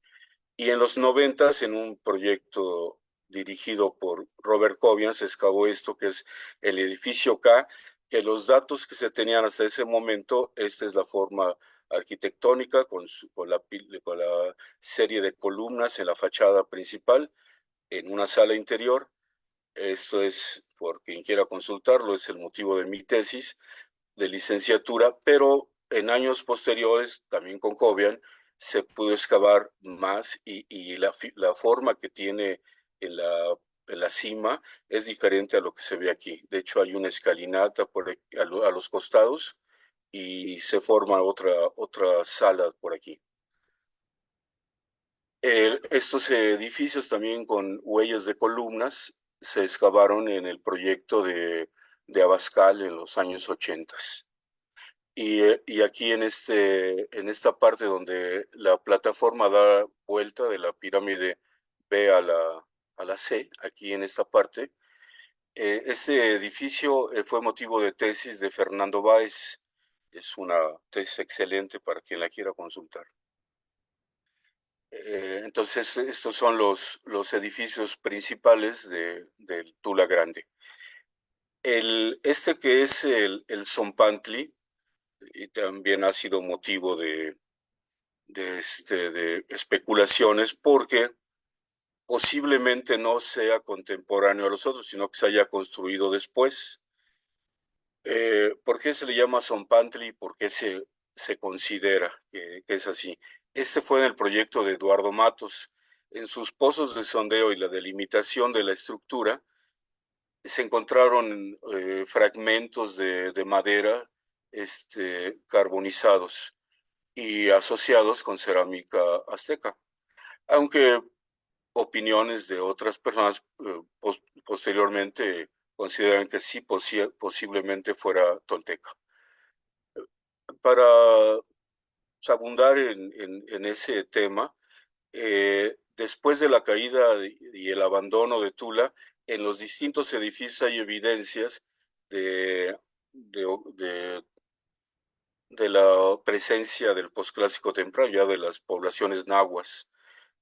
Y en los 90, en un proyecto dirigido por Robert Cobian, se excavó esto que es el edificio K, que los datos que se tenían hasta ese momento, esta es la forma arquitectónica con la serie de columnas en la fachada principal, en una sala interior. Esto es, por quien quiera consultarlo, es el motivo de mi tesis de licenciatura, pero en años posteriores, también con Cobian, se pudo excavar más y la forma que tiene en en la cima es diferente a lo que se ve aquí. De hecho, hay una escalinata a los costados y se forma otra sala por aquí. Estos edificios también con huellas de columnas se excavaron en el proyecto de Abascal en los años 80. Y aquí en esta parte donde la plataforma da vuelta de la pirámide B a la C, aquí en esta parte, este edificio fue motivo de tesis de Fernando Báez. Es una tesis excelente para quien la quiera consultar. Entonces, estos son los edificios principales del Tula Grande. Este que es el Zompantli, y también ha sido motivo de especulaciones porque posiblemente no sea contemporáneo a los otros, sino que se haya construido después. ¿Por qué se le llama Zompantli? ¿Por qué se considera que es así? Este fue en el proyecto de Eduardo Matos. En sus pozos de sondeo y la delimitación de la estructura, se encontraron fragmentos de madera carbonizados y asociados con cerámica azteca. Aunque opiniones de otras personas posteriormente consideran que sí, posiblemente fuera tolteca. Para abundar en ese tema, después de la caída y el abandono de Tula, en los distintos edificios hay evidencias de, de, de, de la presencia del posclásico temprano, ya de las poblaciones nahuas.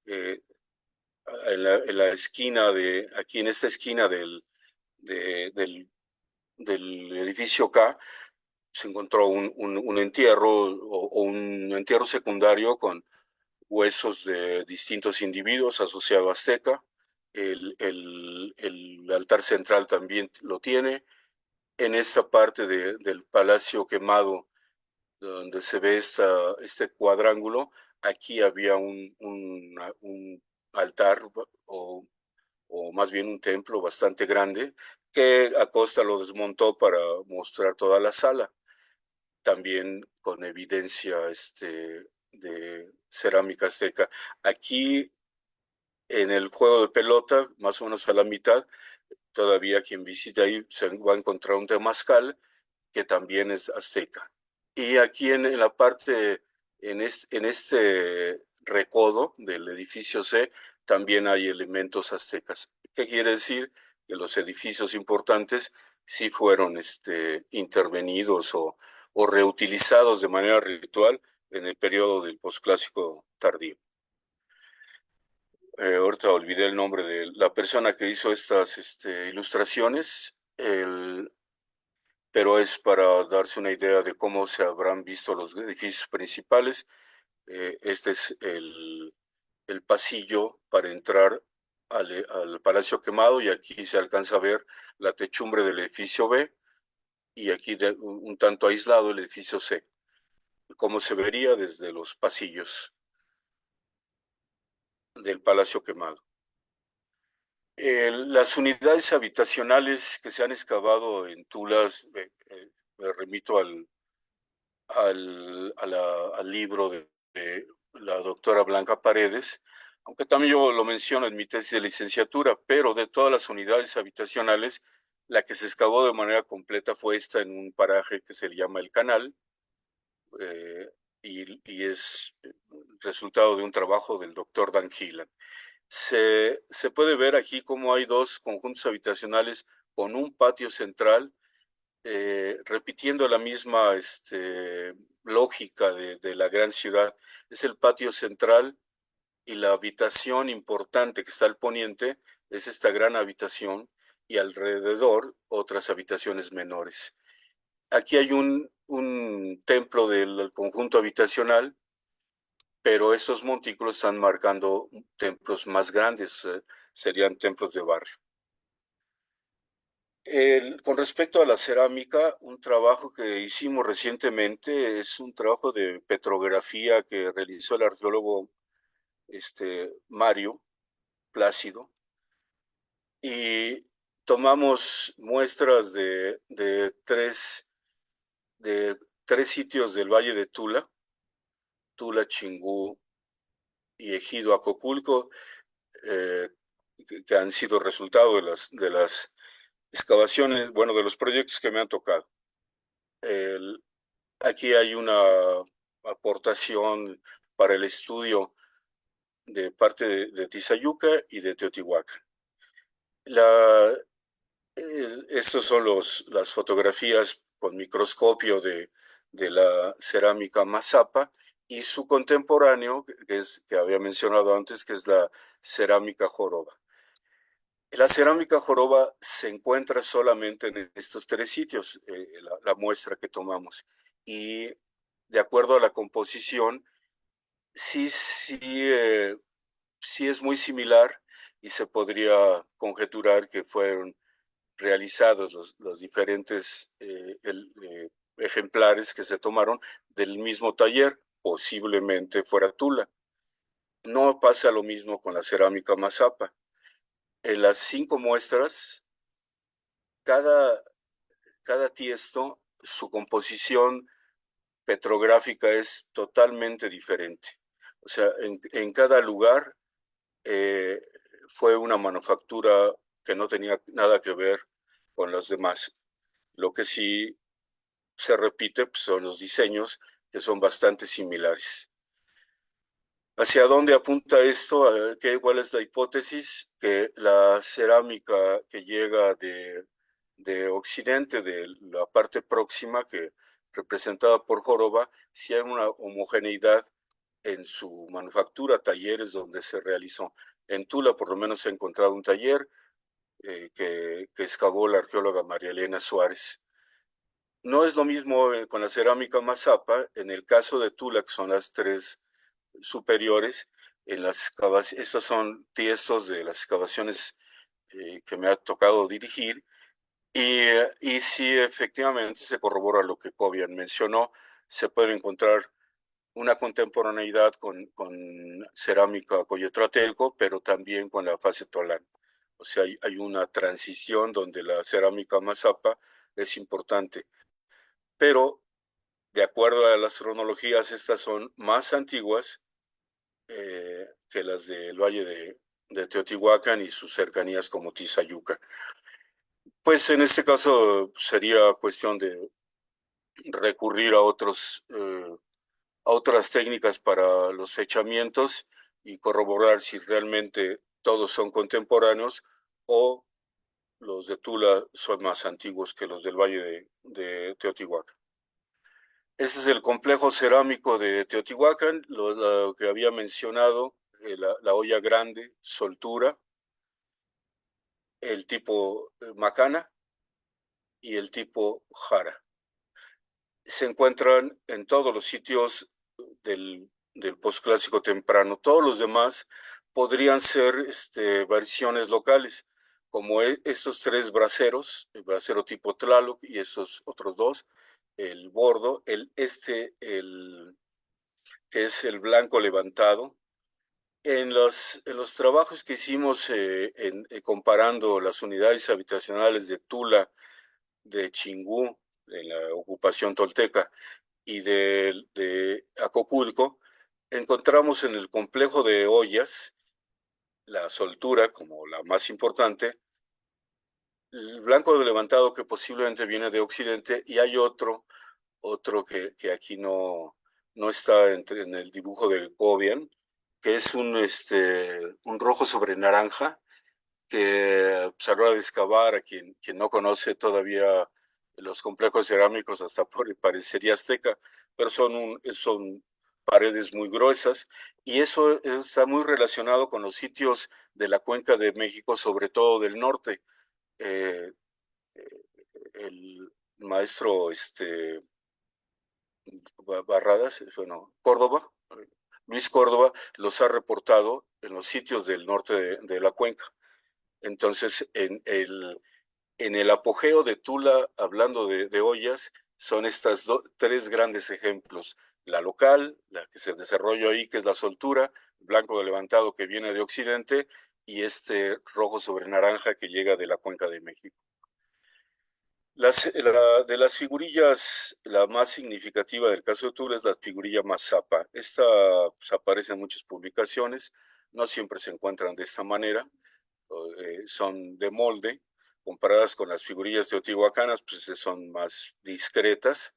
Eh, en la esquina aquí en esta esquina de- del, del edificio K, se encontró un entierro o un entierro secundario con huesos de distintos individuos asociado a Azteca. El altar central también lo tiene. En esta parte del Palacio Quemado, donde se ve este cuadrángulo, aquí había un altar o más bien un templo bastante grande que Acosta lo desmontó para mostrar toda la sala, también con evidencia de cerámica azteca. Aquí en el juego de pelota, más o menos a la mitad, todavía quien visite ahí se va a encontrar un temazcal que también es azteca. Y aquí en la parte, en este recodo del edificio C, también hay elementos aztecas. ¿Qué quiere decir? Que los edificios importantes sí fueron intervenidos o reutilizados de manera ritual en el periodo del posclásico tardío. Ahorita olvidé el nombre de la persona que hizo estas ilustraciones, pero es para darse una idea de cómo se habrán visto los edificios principales. Este es el pasillo para entrar al Palacio Quemado, y aquí se alcanza a ver la techumbre del edificio B y aquí un tanto aislado el edificio C, cómo se vería desde los pasillos del Palacio Quemado. Las unidades habitacionales que se han excavado en Tulas, me remito al libro de la doctora Blanca Paredes, aunque también yo lo menciono en mi tesis de licenciatura, pero de todas las unidades habitacionales, La que se excavó de manera completa fue esta en un paraje que se le llama El Canal, y es resultado de un trabajo del doctor Dan Gillan. Se puede ver aquí cómo hay dos conjuntos habitacionales con un patio central, repitiendo la misma lógica de la gran ciudad. Es el patio central y la habitación importante que está al poniente es esta gran habitación y alrededor otras habitaciones menores. Aquí hay un templo del conjunto habitacional, pero estos montículos están marcando templos más grandes, serían templos de barrio. Con respecto a la cerámica, un trabajo que hicimos recientemente es un trabajo de petrografía que realizó el arqueólogo Mario Plácido, y tomamos muestras de tres sitios del Valle de Tula, Tula, Chingú y Ejido Acopulco, eh, que han sido resultado de las excavaciones, bueno, de los proyectos que me han tocado. El, Aquí hay una aportación para el estudio de parte de Tizayuca y de Teotihuacán. La, Estos son las fotografías con microscopio de la cerámica Mazapa y su contemporáneo, que había mencionado antes, que es la cerámica Joroba. La cerámica Joroba se encuentra solamente en estos tres sitios, la muestra que tomamos. Y de acuerdo a la composición, sí es muy similar y se podría conjeturar que fueron realizados los diferentes ejemplares que se tomaron del mismo taller, posiblemente fuera Tula. No pasa lo mismo con la cerámica Mazapa. En las 5 muestras, cada, cada tiesto, su composición petrográfica es totalmente diferente. O sea, en cada lugar eh, fue una manufactura que no tenía nada que ver con los demás. Lo que sí se repite pues, son los diseños, que son bastante similares. ¿Hacia dónde apunta esto? ¿Cuál es la hipótesis? Que la cerámica que llega de Occidente, de la parte próxima, que representada por Joroba, sí hay una homogeneidad en su manufactura, talleres donde se realizó. En Tula, por lo menos, se ha encontrado un taller que excavó la arqueóloga María Elena Suárez. No es lo mismo con la cerámica Mazapa. En el caso de Tula, que son las tres superiores, estos son tiestos de las excavaciones que me ha tocado dirigir, y sí, efectivamente se corrobora lo que Cobian mencionó. Se puede encontrar una contemporaneidad con cerámica Coyotlatelco, pero también con la fase Tolán. O sea, hay una transición donde la cerámica Mazapa es importante, pero de acuerdo a las cronologías, estas son más antiguas que las del Valle de Teotihuacán y sus cercanías como Tizayuca. Pues en este caso sería cuestión de recurrir a otras técnicas para los fechamientos y corroborar si realmente todos son contemporáneos o los de Tula son más antiguos que los del Valle de Teotihuacán. Ese es el complejo cerámico de Teotihuacán, lo que había mencionado, la olla grande, soltura, el tipo macana y el tipo jara. Se encuentran en todos los sitios del posclásico temprano. Todos los demás podrían ser versiones locales, como estos tres braseros, el brasero tipo Tlaloc y estos otros dos, el bordo, que es el blanco levantado. En los trabajos que hicimos comparando las unidades habitacionales de Tula, de Chingú, en la ocupación tolteca, y de Acopulco, encontramos en el complejo de ollas la soltura como la más importante, el blanco de levantado que posiblemente viene de Occidente, y hay otro que aquí no está en el dibujo del Gobian, que es un rojo sobre naranja, que pues, a la hora de excavar, a quien no conoce todavía los complejos cerámicos, hasta parecería azteca, pero son paredes muy gruesas, y eso está muy relacionado con los sitios de la cuenca de México, sobre todo del norte. Eh, el maestro Barradas, bueno, Córdoba, Luis Córdoba, los ha reportado en los sitios del norte de la cuenca. Entonces, en el apogeo de Tula, hablando de ollas, son estas tres grandes ejemplos. La local, la que se desarrolla ahí, que es la soltura, blanco de levantado que viene de Occidente, y este rojo sobre naranja que llega de la cuenca de México. De las figurillas, la más significativa del caso de Tula es la figurilla Mazapa. Esta pues, aparece en muchas publicaciones, no siempre se encuentran de esta manera, son de molde, comparadas con las figurillas teotihuacanas, pues son más discretas,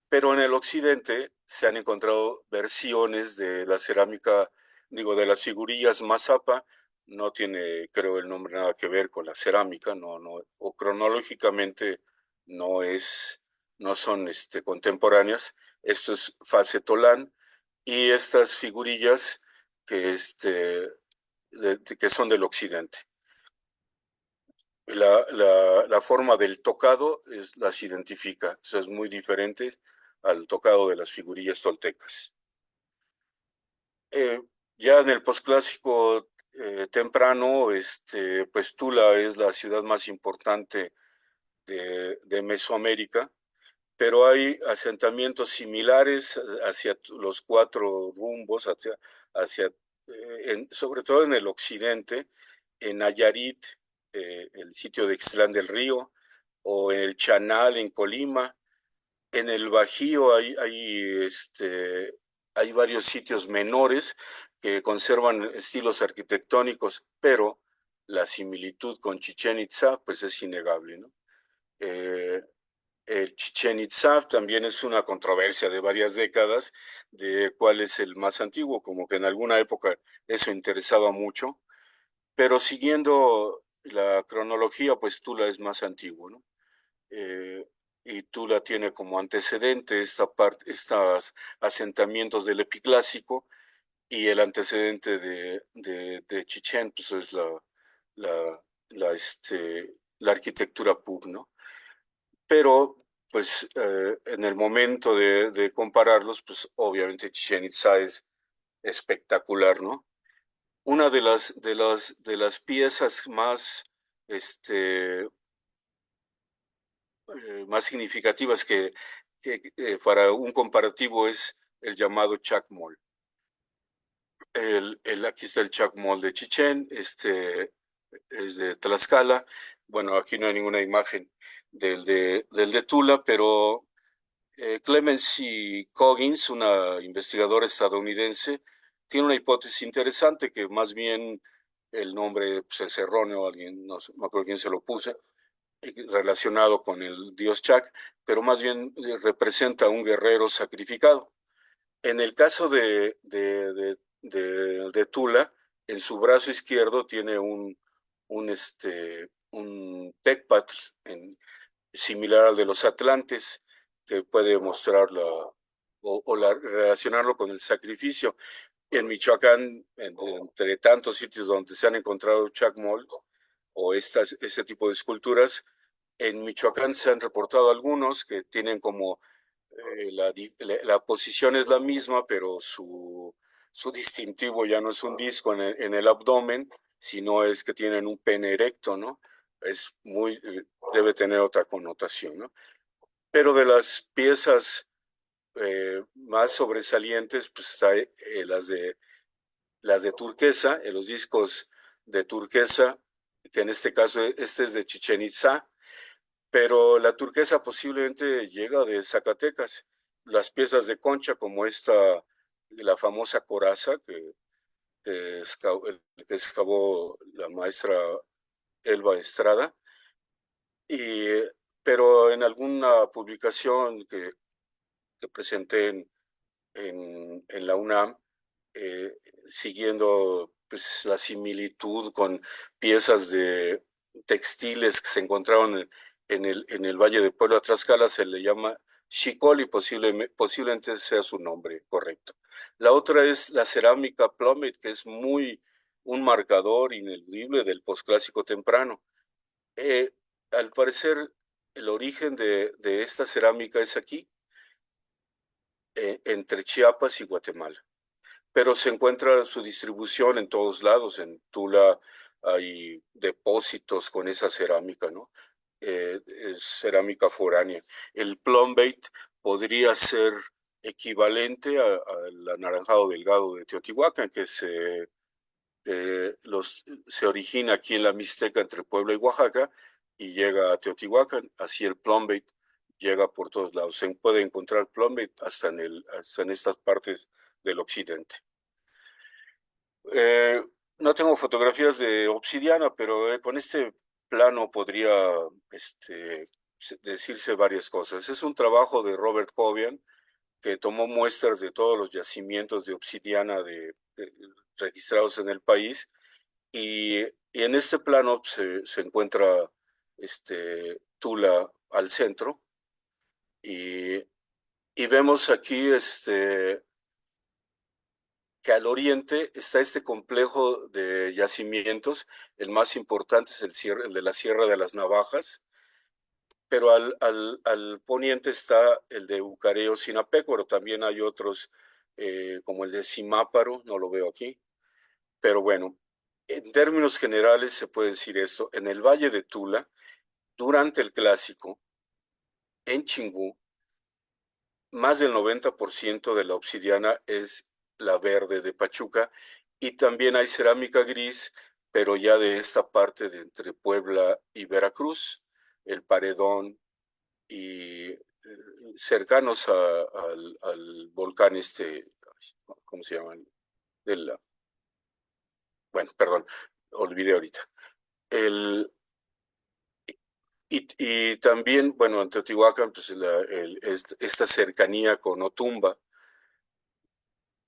pero en el occidente se han encontrado versiones de la cerámica, digo, de las figurillas Mazapa. No tiene, creo, el nombre nada que ver con la cerámica, o cronológicamente no es, no son contemporáneas. Esto es fase Tolán, y estas figurillas que, que son del occidente. La forma del tocado las identifica, o sea, es muy diferente al tocado de las figurillas toltecas. Eh, ya en el posclásico temprano, pues Tula es la ciudad más importante de Mesoamérica, pero hay asentamientos similares hacia los cuatro rumbos, sobre todo en el occidente, en Nayarit, el sitio de Ixtlán del Río, o en el Chanal en Colima. En el Bajío hay varios sitios menores que conservan estilos arquitectónicos, pero la similitud con Chichén Itzá pues es innegable, ¿no? Eh, el Chichén Itzá también es una controversia de varias décadas de cuál es el más antiguo, como que en alguna época eso interesaba mucho, pero siguiendo la cronología, pues Tula es más antiguo, ¿no? Eh, y Tula tiene como antecedente estos asentamientos del epiclásico, y el antecedente de Chichén, pues es la, la arquitectura Puc, ¿no? Pero, pues, en el momento de compararlos, pues, obviamente Chichén Itzá es espectacular, ¿no? Una de las piezas más significativas que para un comparativo es el llamado Chacmol. Aquí está el Chacmol de Chichén, es de Tlaxcala. Bueno, aquí no hay ninguna imagen del de Tula, pero Clemency Coggins, una investigadora estadounidense, tiene una hipótesis interesante, que más bien el nombre pues, es erróneo, alguien, no creo quién se lo puse, relacionado con el dios Chac, pero más bien representa a un guerrero sacrificado. En el caso de Tula, en su brazo izquierdo tiene un tecpatl similar al de los atlantes, que puede mostrarla relacionarlo con el sacrificio. En Michoacán, entre tantos sitios donde se han encontrado chacmols o este tipo de esculturas, en Michoacán se han reportado algunos que tienen como la posición es la misma, pero su distintivo ya no es un disco en el abdomen, sino es que tienen un pene erecto, ¿no? Debe tener otra connotación, ¿no? Pero de las piezas más sobresalientes, pues está las de turquesa, los discos de turquesa, que en este caso este es de Chichén Itzá, pero la turquesa posiblemente llega de Zacatecas. Las piezas de concha, como la famosa coraza que excavó la maestra Elba Estrada, Y, pero en alguna publicación que presenté en la UNAM, eh, siguiendo pues, la similitud con piezas de textiles que se encontraron en el Valle de Puebla, Tlaxcala, se le llama Xicol y posiblemente sea su nombre correcto. La otra es la cerámica plummet, que es un marcador ineludible del posclásico temprano. Eh, Al parecer, el origen de esta cerámica es aquí, entre Chiapas y Guatemala, pero se encuentra su distribución en todos lados. En Tula hay depósitos con esa cerámica, ¿no? Es cerámica foránea. El plumbate podría ser equivalente al anaranjado delgado de Teotihuacán, se origina aquí en la Mixteca entre Puebla y Oaxaca y llega a Teotihuacán. Así el plumbate llega por todos lados. Se puede encontrar plumbate hasta en estas partes del occidente. Eh, no tengo fotografías de obsidiana, pero con este plano podría decirse varias cosas. Es un trabajo de Robert Cobian, que tomó muestras de todos los yacimientos de obsidiana registrados en el país, y en este plano se encuentra Tula al centro, y, y vemos aquí que al oriente está este complejo de yacimientos. El más importante es el de la Sierra de las Navajas, pero al poniente está el de Ucareo Sinapecuaro. También hay otros, como el de Simáparo, no lo veo aquí, pero bueno, en términos generales se puede decir esto. En el Valle de Tula, durante el Clásico, en Chingú, más del 90% de la obsidiana es la verde de Pachuca, y también hay cerámica gris, pero ya de esta parte de entre Puebla y Veracruz, el Paredón y cercanos al volcán ¿cómo se llama? Del, bueno, perdón, olvidé ahorita. El, y también, bueno, en Teotihuacán, pues esta cercanía con Otumba,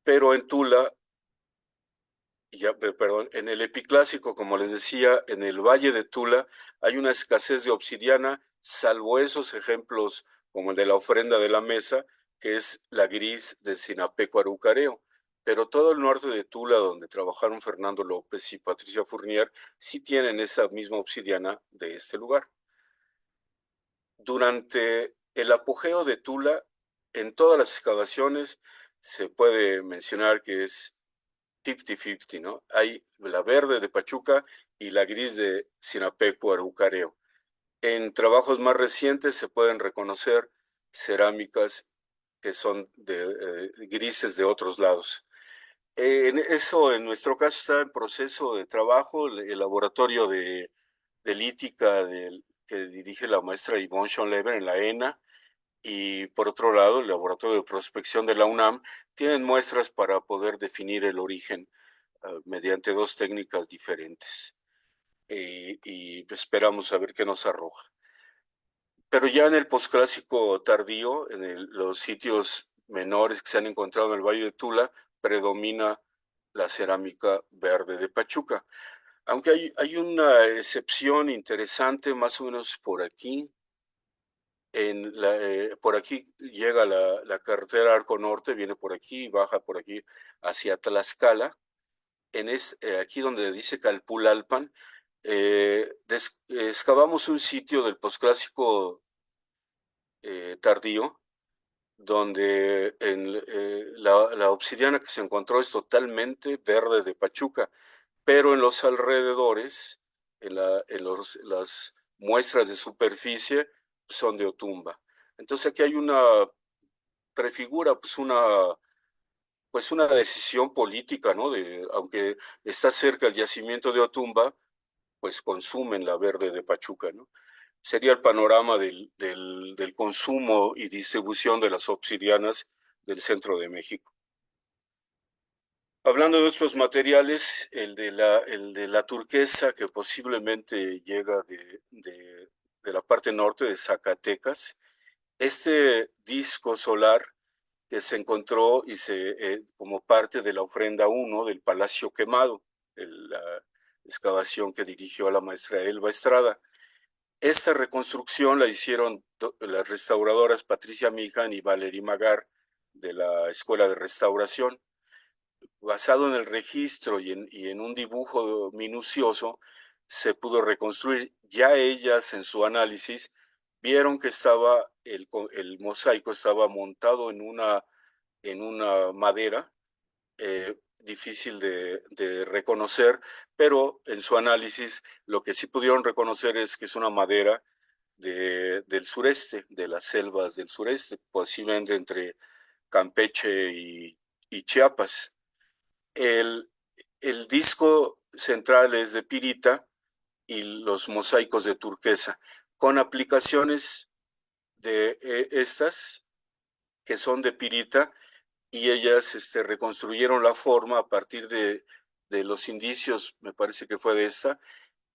pero en Tula, perdón, en el epiclásico, como les decía, en el Valle de Tula hay una escasez de obsidiana, salvo esos ejemplos como el de la ofrenda de la mesa, que es la gris de Sinapecuaro Ucareo. Pero todo el norte de Tula, donde trabajaron Fernando López y Patricia Fournier, sí tienen esa misma obsidiana de este lugar. Durante el apogeo de Tula, en todas las excavaciones se puede mencionar que es 50-50, ¿no? Hay la verde de Pachuca y la gris de Sinapecuaro Ucareo. En trabajos más recientes se pueden reconocer cerámicas que son grises de otros lados. En nuestro caso, está en proceso de trabajo. El laboratorio de lítica que dirige la maestra Yvonne Schoenleber en la ENA, y por otro lado, el laboratorio de prospección de la UNAM, tienen muestras para poder definir el origen mediante dos técnicas diferentes. Y esperamos a ver qué nos arroja. Pero ya en el posclásico tardío, los sitios menores que se han encontrado en el Valle de Tula, predomina la cerámica verde de Pachuca. Aunque hay una excepción interesante, más o menos por aquí. Por aquí llega la carretera Arco Norte, viene por aquí y baja por aquí hacia Tlaxcala. Aquí donde dice Calpulalpan, excavamos un sitio del posclásico tardío, donde la obsidiana que se encontró es totalmente verde de Pachuca, pero en los alrededores, las muestras de superficie son de Otumba. Entonces aquí hay prefigura pues una decisión política, ¿no? Aunque está cerca el yacimiento de Otumba, pues consumen la verde de Pachuca, ¿no? Sería el panorama del consumo y distribución de las obsidianas del centro de México. Hablando de otros materiales, el de la turquesa, que posiblemente llega de la parte norte de Zacatecas. Este disco solar que se encontró como parte de la ofrenda 1 del Palacio Quemado, la excavación que dirigió la maestra Elba Estrada. Esta reconstrucción la hicieron las restauradoras Patricia Mijan y Valerie Magar de la Escuela de Restauración. Basado en el registro y en un dibujo minucioso, se pudo reconstruir. Ya ellas en su análisis vieron que el mosaico estaba montado en una madera difícil de reconocer, pero en su análisis lo que sí pudieron reconocer es que es una madera del sureste, de las selvas del sureste, posiblemente entre Campeche y Chiapas. El, el disco central es de pirita y los mosaicos de turquesa, con aplicaciones de estas que son de pirita, y ellas reconstruyeron la forma a partir de los indicios, me parece que fue de esta,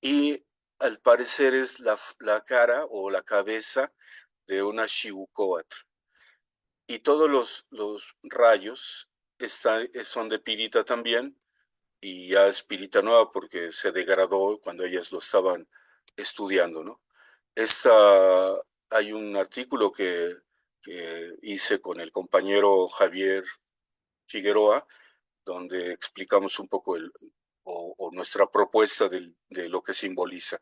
y al parecer es la cara o la cabeza de una Xiuhcoatl. Y todos los rayos son de pirita también, y ya es pirita nueva porque se degradó cuando ellas lo estaban estudiando, ¿no? Hay un artículo que hice con el compañero Javier Figueroa, donde explicamos un poco o nuestra propuesta de lo que simboliza.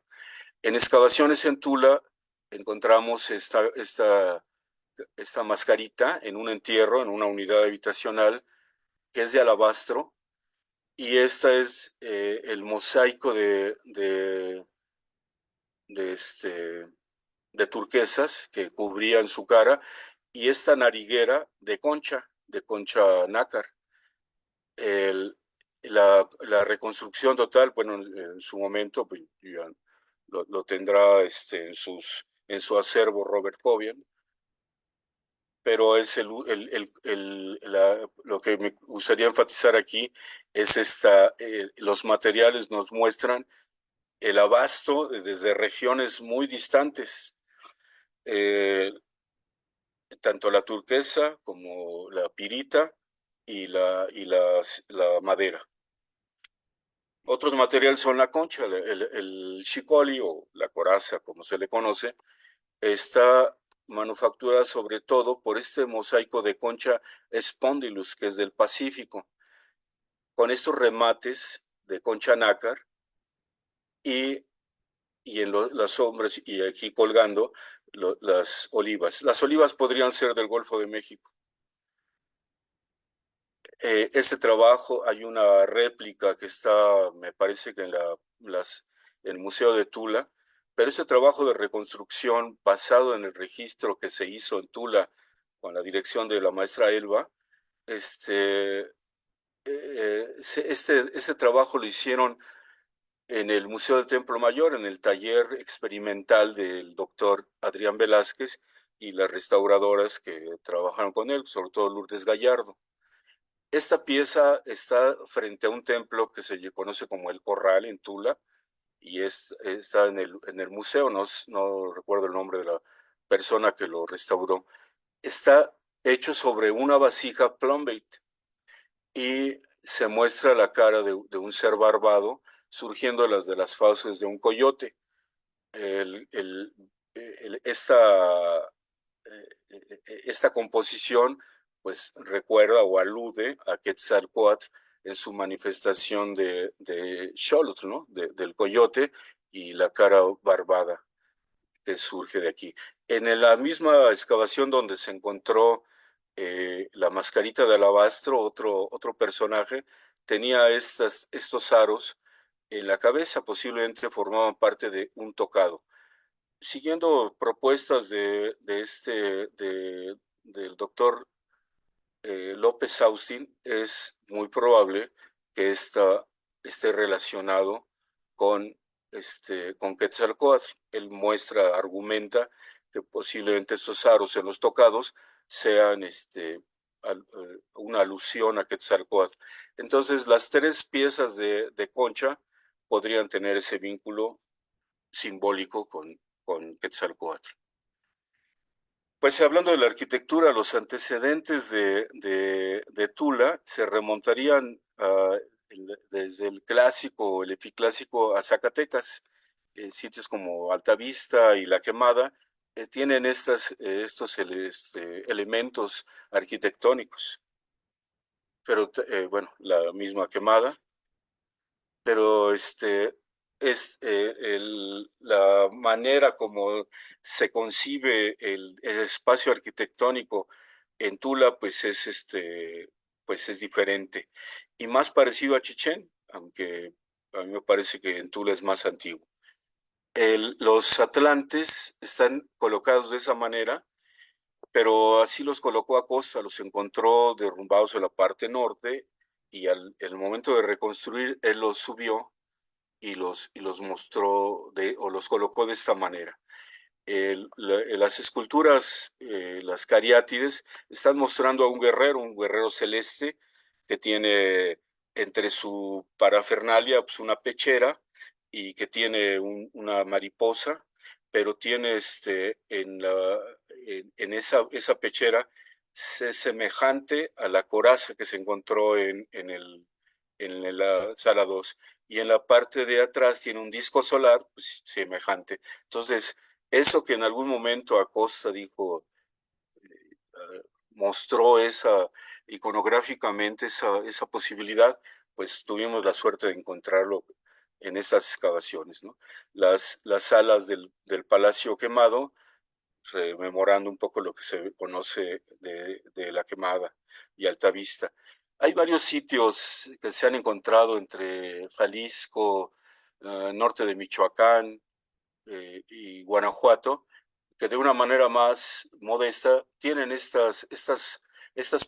En excavaciones en Tula encontramos esta mascarita en un entierro, en una unidad habitacional, que es de alabastro, y esta es el mosaico de, este, de turquesas que cubrían su cara, y esta nariguera de concha nácar. La reconstrucción total, bueno, en su momento pues, ya lo tendrá en su acervo Robert Cobian, pero es lo que me gustaría enfatizar aquí es los materiales nos muestran el abasto desde regiones muy distantes, eh, tanto la turquesa como la pirita y la madera. Otros materiales son la concha, el chicoli o la coraza, como se le conoce, está manufacturada sobre todo por este mosaico de concha Spondylus, que es del Pacífico, con estos remates de concha nácar y, y en las sombras y aquí colgando las olivas. Las olivas podrían ser del Golfo de México. Este trabajo, hay una réplica que está, me parece que en el Museo de Tula, pero ese trabajo de reconstrucción basado en el registro que se hizo en Tula con la dirección de la maestra Elba, ese trabajo lo hicieron en el Museo del Templo Mayor, en el taller experimental del doctor Adrián Velázquez y las restauradoras que trabajaron con él, sobre todo Lourdes Gallardo. Esta pieza está frente a un templo que se conoce como el Corral en Tula y está en el museo, no recuerdo el nombre de la persona que lo restauró. Está hecho sobre una vasija plumbate y se muestra la cara de un ser barbado surgiendo de las fauces de un coyote. El, el, esta composición pues recuerda o alude a Quetzalcóatl en su manifestación de Xolotl, ¿no? Del coyote y la cara barbada que surge de aquí. En la misma excavación donde se encontró la mascarita de alabastro, otro personaje tenía estos aros en la cabeza, posiblemente formaban parte de un tocado. Siguiendo propuestas del doctor López Austin, es muy probable que esté relacionado con Quetzalcóatl. Él argumenta que posiblemente esos aros en los tocados sean una alusión a Quetzalcóatl. Entonces, las tres piezas de concha podrían tener ese vínculo simbólico con Quetzalcóatl. Pues hablando de la arquitectura, los antecedentes de Tula se remontarían desde el clásico, el epiclásico a Zacatecas. Sitios como Altavista y La Quemada tienen estos elementos arquitectónicos. Pero bueno, la misma Quemada, pero la manera como se concibe el espacio arquitectónico en Tula, pues es diferente y más parecido a Chichén, aunque a mí me parece que en Tula es más antiguo. Los atlantes están colocados de esa manera, pero así los colocó a costa, los encontró derrumbados en la parte norte y el momento de reconstruir, él los subió y los mostró o los colocó de esta manera. Las esculturas, las cariátides, están mostrando a un guerrero celeste, que tiene entre su parafernalia pues, una pechera y que tiene una mariposa, pero tiene en esa pechera es semejante a la coraza que se encontró en la sala 2 y en la parte de atrás tiene un disco solar pues, semejante. Entonces, eso que en algún momento Acosta dijo, mostró iconográficamente esa posibilidad, pues tuvimos la suerte de encontrarlo en estas excavaciones, ¿no? Las salas del Palacio Quemado, rememorando un poco lo que se conoce de la Quemada y Altavista. Hay varios sitios que se han encontrado entre Jalisco, norte de Michoacán, y Guanajuato, que de una manera más modesta tienen estas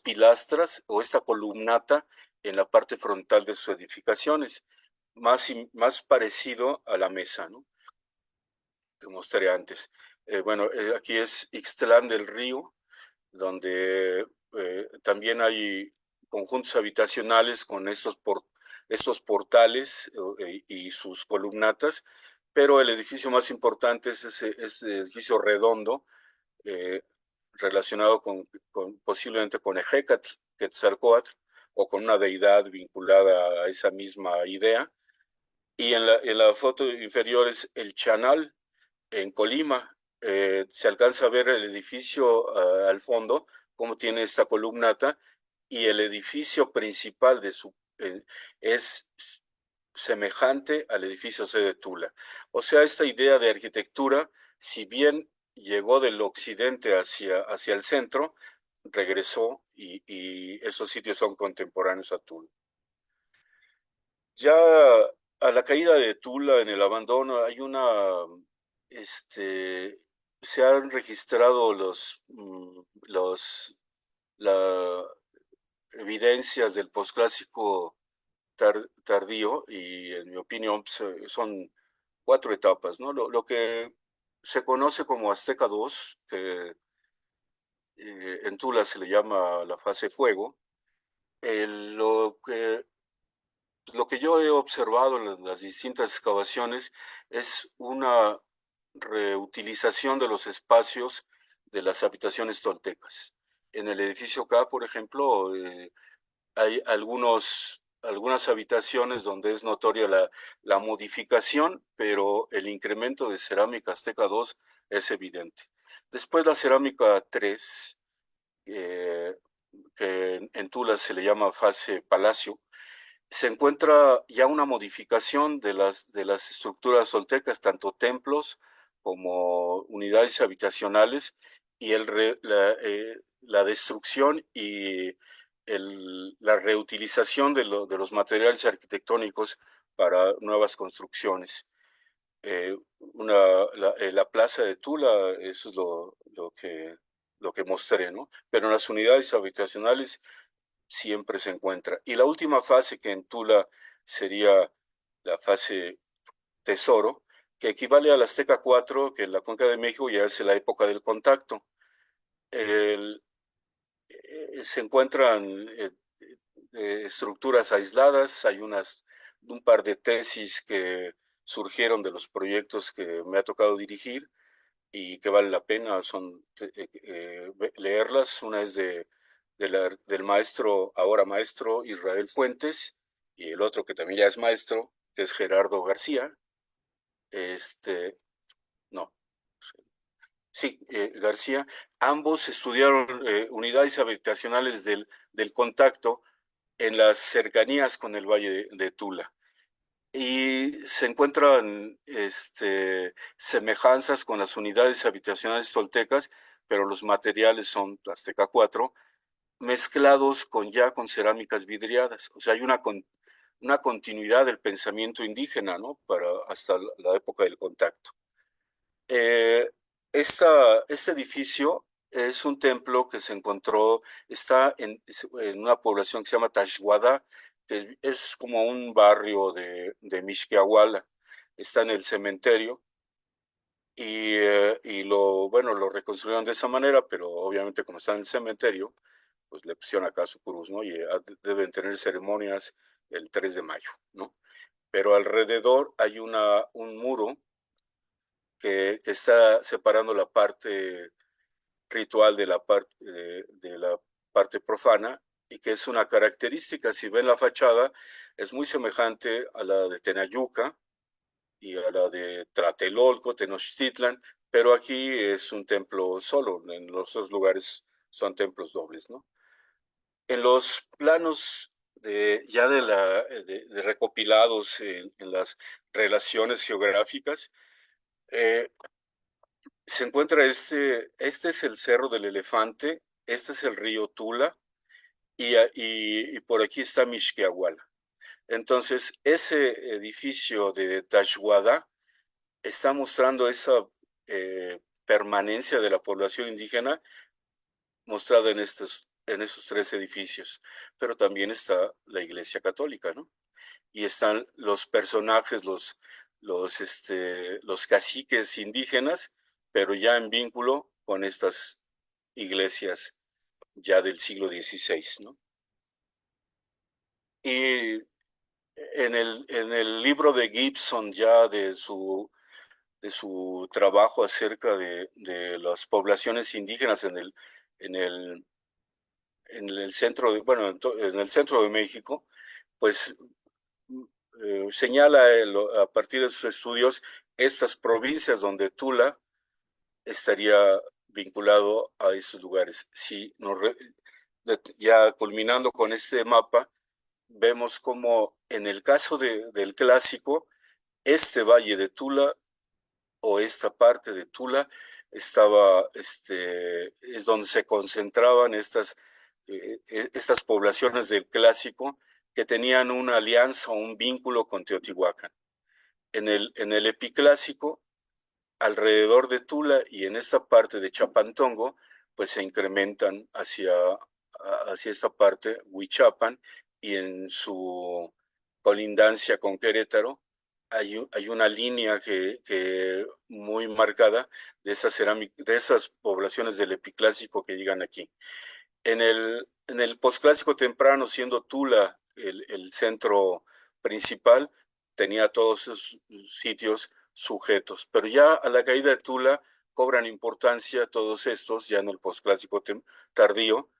pilastras o esta columnata en la parte frontal de sus edificaciones, más parecido a la mesa, ¿no? Que mostré antes. Bueno, aquí es Ixtlán del Río, donde también hay conjuntos habitacionales con estos portales y sus columnatas, pero el edificio más importante es ese edificio redondo, eh, relacionado posiblemente con Ejecatl, Quetzalcóatl, o con una deidad vinculada a esa misma idea. Y en la foto inferior es el Chanal, en Colima. Se alcanza a ver el edificio al fondo, como tiene esta columnata, y el edificio principal es semejante al edificio C de Tula. O sea, esta idea de arquitectura, si bien llegó del occidente hacia el centro, regresó y esos sitios son contemporáneos a Tula. Ya a la caída de Tula en el abandono hay se han registrado la evidencias del posclásico tardío y en mi opinión pues, son 4 etapas, ¿no? Lo que se conoce como Azteca 2, que en Tula se le llama la fase fuego. Lo que yo he observado en las distintas excavaciones es una reutilización de los espacios de las habitaciones toltecas. En el edificio K, por ejemplo, hay algunas habitaciones donde es notoria la modificación, pero el incremento de cerámica azteca 2 es evidente. Después la cerámica 3, que en Tula se le llama fase palacio, se encuentra ya una modificación de las estructuras toltecas, tanto templos como unidades habitacionales, y la destrucción y la reutilización de los materiales arquitectónicos para nuevas construcciones. La plaza de Tula, eso es lo que mostré, ¿no? Pero en las unidades habitacionales siempre se encuentra. Y la última fase, que en Tula sería la fase tesoro, que equivale al Azteca 4, que en la Cuenca de México ya es la época del contacto. Se encuentran estructuras aisladas, hay un par de tesis que surgieron de los proyectos que me ha tocado dirigir, y que vale la pena son leerlas. Una es del maestro, ahora maestro Israel Fuentes, y el otro que también ya es maestro, que es Gerardo García. Este, no, sí, García. Ambos estudiaron unidades habitacionales del contacto en las cercanías con el Valle de Tula. Y se encuentran semejanzas con las unidades habitacionales toltecas, pero los materiales son Azteca 4 mezclados con cerámicas vidriadas. O sea, hay una continuidad del pensamiento indígena, ¿no? Para hasta la época del contacto. Eh, este edificio es un templo que se encontró, está en una población que se llama Tashwada, que es como un barrio de Mixquiahuala. Está en el cementerio y bueno, lo reconstruyeron de esa manera, pero obviamente como está en el cementerio, pues le pusieron acá su cruz, ¿no? Y deben tener ceremonias el 3 de mayo, ¿no? Pero alrededor hay un muro que está separando la parte ritual de la parte profana y que es una característica, si ven la fachada, es muy semejante a la de Tenayuca y a la de Tlatelolco, Tenochtitlan, pero aquí es un templo solo, en los dos lugares son templos dobles, ¿no? En los planos ya de recopilados en las relaciones geográficas, eh, se encuentra este es el Cerro del Elefante, este es el río Tula y por aquí está Mixquiahuala. Entonces, ese edificio de Tashwada está mostrando esa permanencia de la población indígena mostrada en esos tres edificios. Pero también está la Iglesia Católica, ¿no? Y están los personajes, los caciques indígenas, pero ya en vínculo con estas iglesias ya del siglo XVI, ¿no? Y en el libro de Gibson, ya de su trabajo acerca de las poblaciones indígenas en el, en el centro bueno, en el centro de México, pues señala a partir de sus estudios estas provincias donde Tula estaría vinculado a esos lugares. Si ya culminando con este mapa, vemos como en el caso del clásico, este valle de Tula o esta parte de Tula es donde se concentraban estas poblaciones del clásico que tenían una alianza o un vínculo con Teotihuacán. En el epiclásico, alrededor de Tula y en esta parte de Chapantongo, pues se incrementan hacia esta parte, Huichapan, y en su colindancia con Querétaro, hay una línea que muy marcada de esas poblaciones del epiclásico que llegan aquí. En el posclásico temprano, siendo Tula el centro principal, tenía todos esos sitios sujetos, pero ya a la caída de Tula cobran importancia todos estos, ya en el posclásico tardío,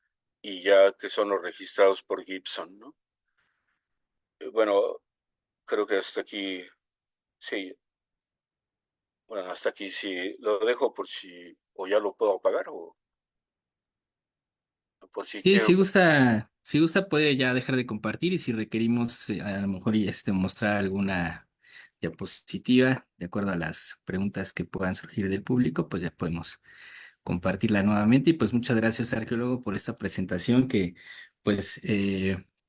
y ya que son los registrados por Gibson, ¿no? Bueno, creo que hasta aquí, sí, bueno, hasta aquí sí, lo dejo por si, o ya lo puedo apagar, o por si Sí, quiero. si gusta puede ya dejar de compartir y si requerimos a lo mejor mostrar alguna diapositiva de acuerdo a las preguntas que puedan surgir del público, pues ya podemos compartirla nuevamente. Y pues muchas gracias, arqueólogo, por esta presentación que pues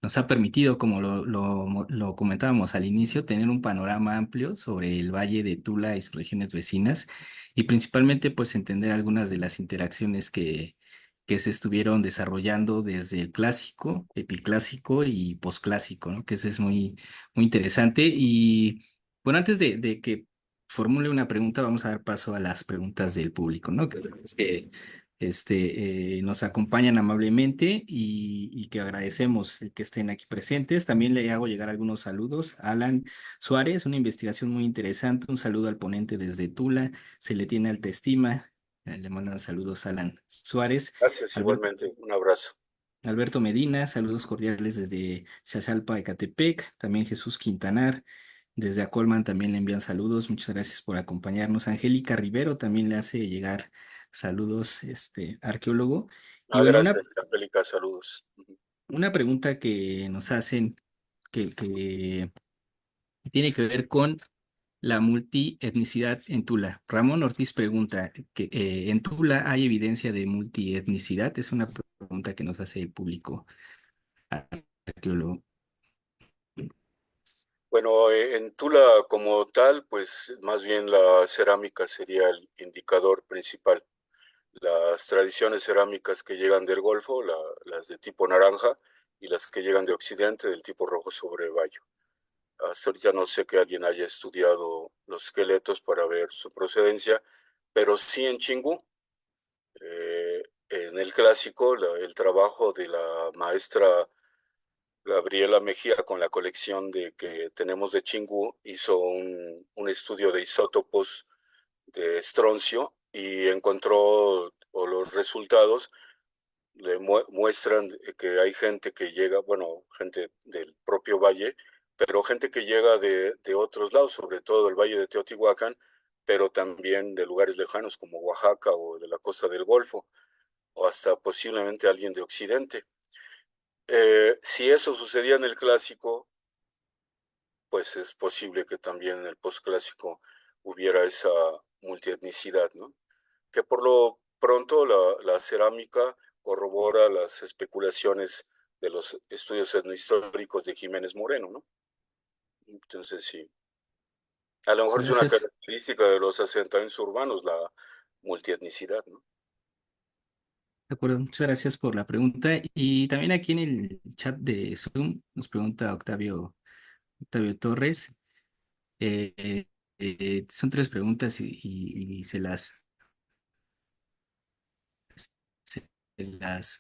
nos ha permitido, como lo comentábamos al inicio, tener un panorama amplio sobre el Valle de Tula y sus regiones vecinas y principalmente pues entender algunas de las interacciones que se estuvieron desarrollando desde el clásico, epiclásico y posclásico, ¿no? Que eso es muy interesante. Y bueno, antes de que formule una pregunta, vamos a dar paso a las preguntas del público, ¿no? Que nos acompañan amablemente y que agradecemos el que estén aquí presentes. También le hago llegar algunos saludos a Alan Suárez, una investigación muy interesante. Un saludo al ponente desde Tula, se le tiene alta estima. Le mandan saludos a Alan Suárez. Gracias, Alberto, igualmente. Un abrazo. Alberto Medina, saludos cordiales desde Xaxalpa, Ecatepec. También Jesús Quintanar. Desde Acolman también le envían saludos. Muchas gracias por acompañarnos. Angélica Rivero también le hace llegar saludos, arqueólogo. Y bueno, Gracias, Angélica. Saludos. Ujú. una pregunta que nos hacen que tiene que ver con la multietnicidad en Tula. Ramón Ortiz pregunta que ¿en Tula hay evidencia de multietnicidad? Es una pregunta que nos hace el público arqueólogo. Bueno, en Tula como tal, pues más bien la cerámica sería el indicador principal. Las tradiciones cerámicas que llegan del Golfo, las de tipo naranja, y las que llegan de Occidente, del tipo rojo sobre bayo. Hasta ahorita no sé que alguien haya estudiado los esqueletos para ver su procedencia, pero sí en Chingú. En el clásico, el trabajo de la maestra Gabriela Mejía con la colección que tenemos de Chingú hizo un estudio de isótopos de estroncio y encontró, o los resultados le muestran que hay gente que llega, bueno, gente del propio valle, pero gente que llega de otros lados, sobre todo del valle de Teotihuacán, pero también de lugares lejanos como Oaxaca o de la costa del Golfo, o hasta posiblemente alguien de Occidente. Si eso sucedía en el clásico, pues es posible que también en el posclásico hubiera esa multietnicidad, ¿no? Que por lo pronto la cerámica corrobora las especulaciones de los estudios etnohistóricos de Jiménez Moreno, ¿no? Entonces sí, a lo mejor es una Gracias. característica de los asentamientos urbanos, la multietnicidad, ¿no? De acuerdo, muchas gracias por la pregunta. Y también aquí en el chat de Zoom nos pregunta Octavio Torres. eh, Son tres preguntas y se las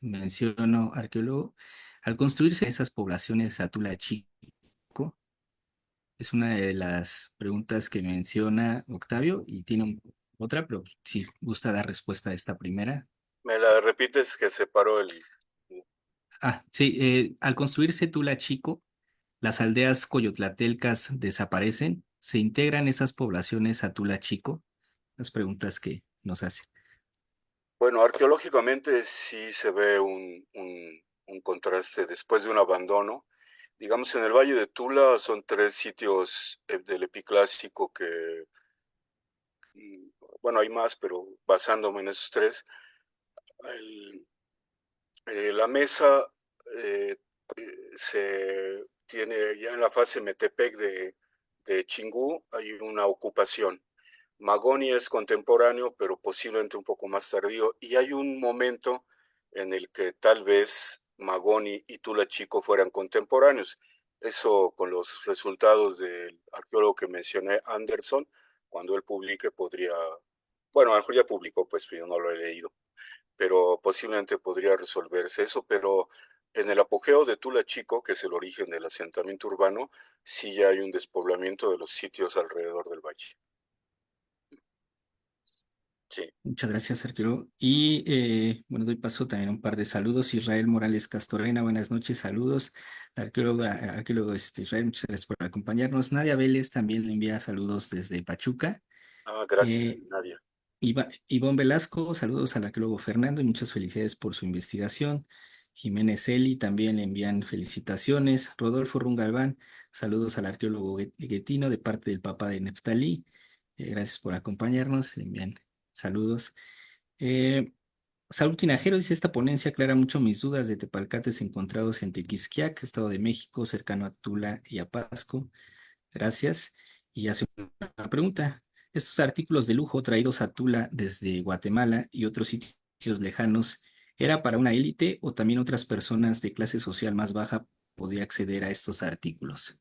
menciono, arqueólogo. Al construirse esas poblaciones Atula Chico, es una de las preguntas que menciona Octavio y tiene otra, pero si gusta dar respuesta a esta primera. ¿Me la repites que separó el... Sí, al construirse Tula Chico, las aldeas coyotlatelcas desaparecen, se integran esas poblaciones a Tula Chico. Las preguntas que nos hace. Bueno, arqueológicamente sí se ve un contraste después de un abandono. Digamos, en el Valle de Tula son tres sitios del epiclásico que, mm, bueno, hay más, pero basándome en esos tres, el- la mesa eh, se tiene ya en la fase Metepec de Chingú, hay una ocupación. Magoni es contemporáneo, pero posiblemente un poco más tardío, y hay un momento en el que tal vez Magoni y Tula Chico fueran contemporáneos. Eso con los resultados del arqueólogo que mencioné, Anderson, cuando él publique podría, bueno, a lo mejor ya publicó, pues yo no lo he leído, pero posiblemente podría resolverse eso, pero en el apogeo de Tula Chico, que es el origen del asentamiento urbano, sí ya hay un despoblamiento de los sitios alrededor del valle. Sí. Muchas gracias, arqueólogo. Y bueno, doy paso también a un par de saludos. Israel Morales Castorena, buenas noches, saludos. Arqueólogo Israel, muchas gracias por acompañarnos. Nadia Vélez también le envía saludos desde Pachuca. Gracias, Eh, Nadia. Ivonne Velasco, saludos al arqueólogo Fernando y muchas felicidades por su investigación. Jiménez Eli también le envían felicitaciones. Rodolfo Rungalván, saludos al arqueólogo Guetino de parte del Papa de Neftalí. Gracias por acompañarnos, le envían saludos. Eh, Saúl Tinajero dice, esta ponencia aclara mucho mis dudas de tepalcates encontrados en Tequisquiac, Estado de México, cercano a Tula y a Pasco. Gracias. Y hace una pregunta. Estos artículos de lujo traídos a Tula desde Guatemala y otros sitios lejanos, ¿era para una élite o también otras personas de clase social más baja podía acceder a estos artículos?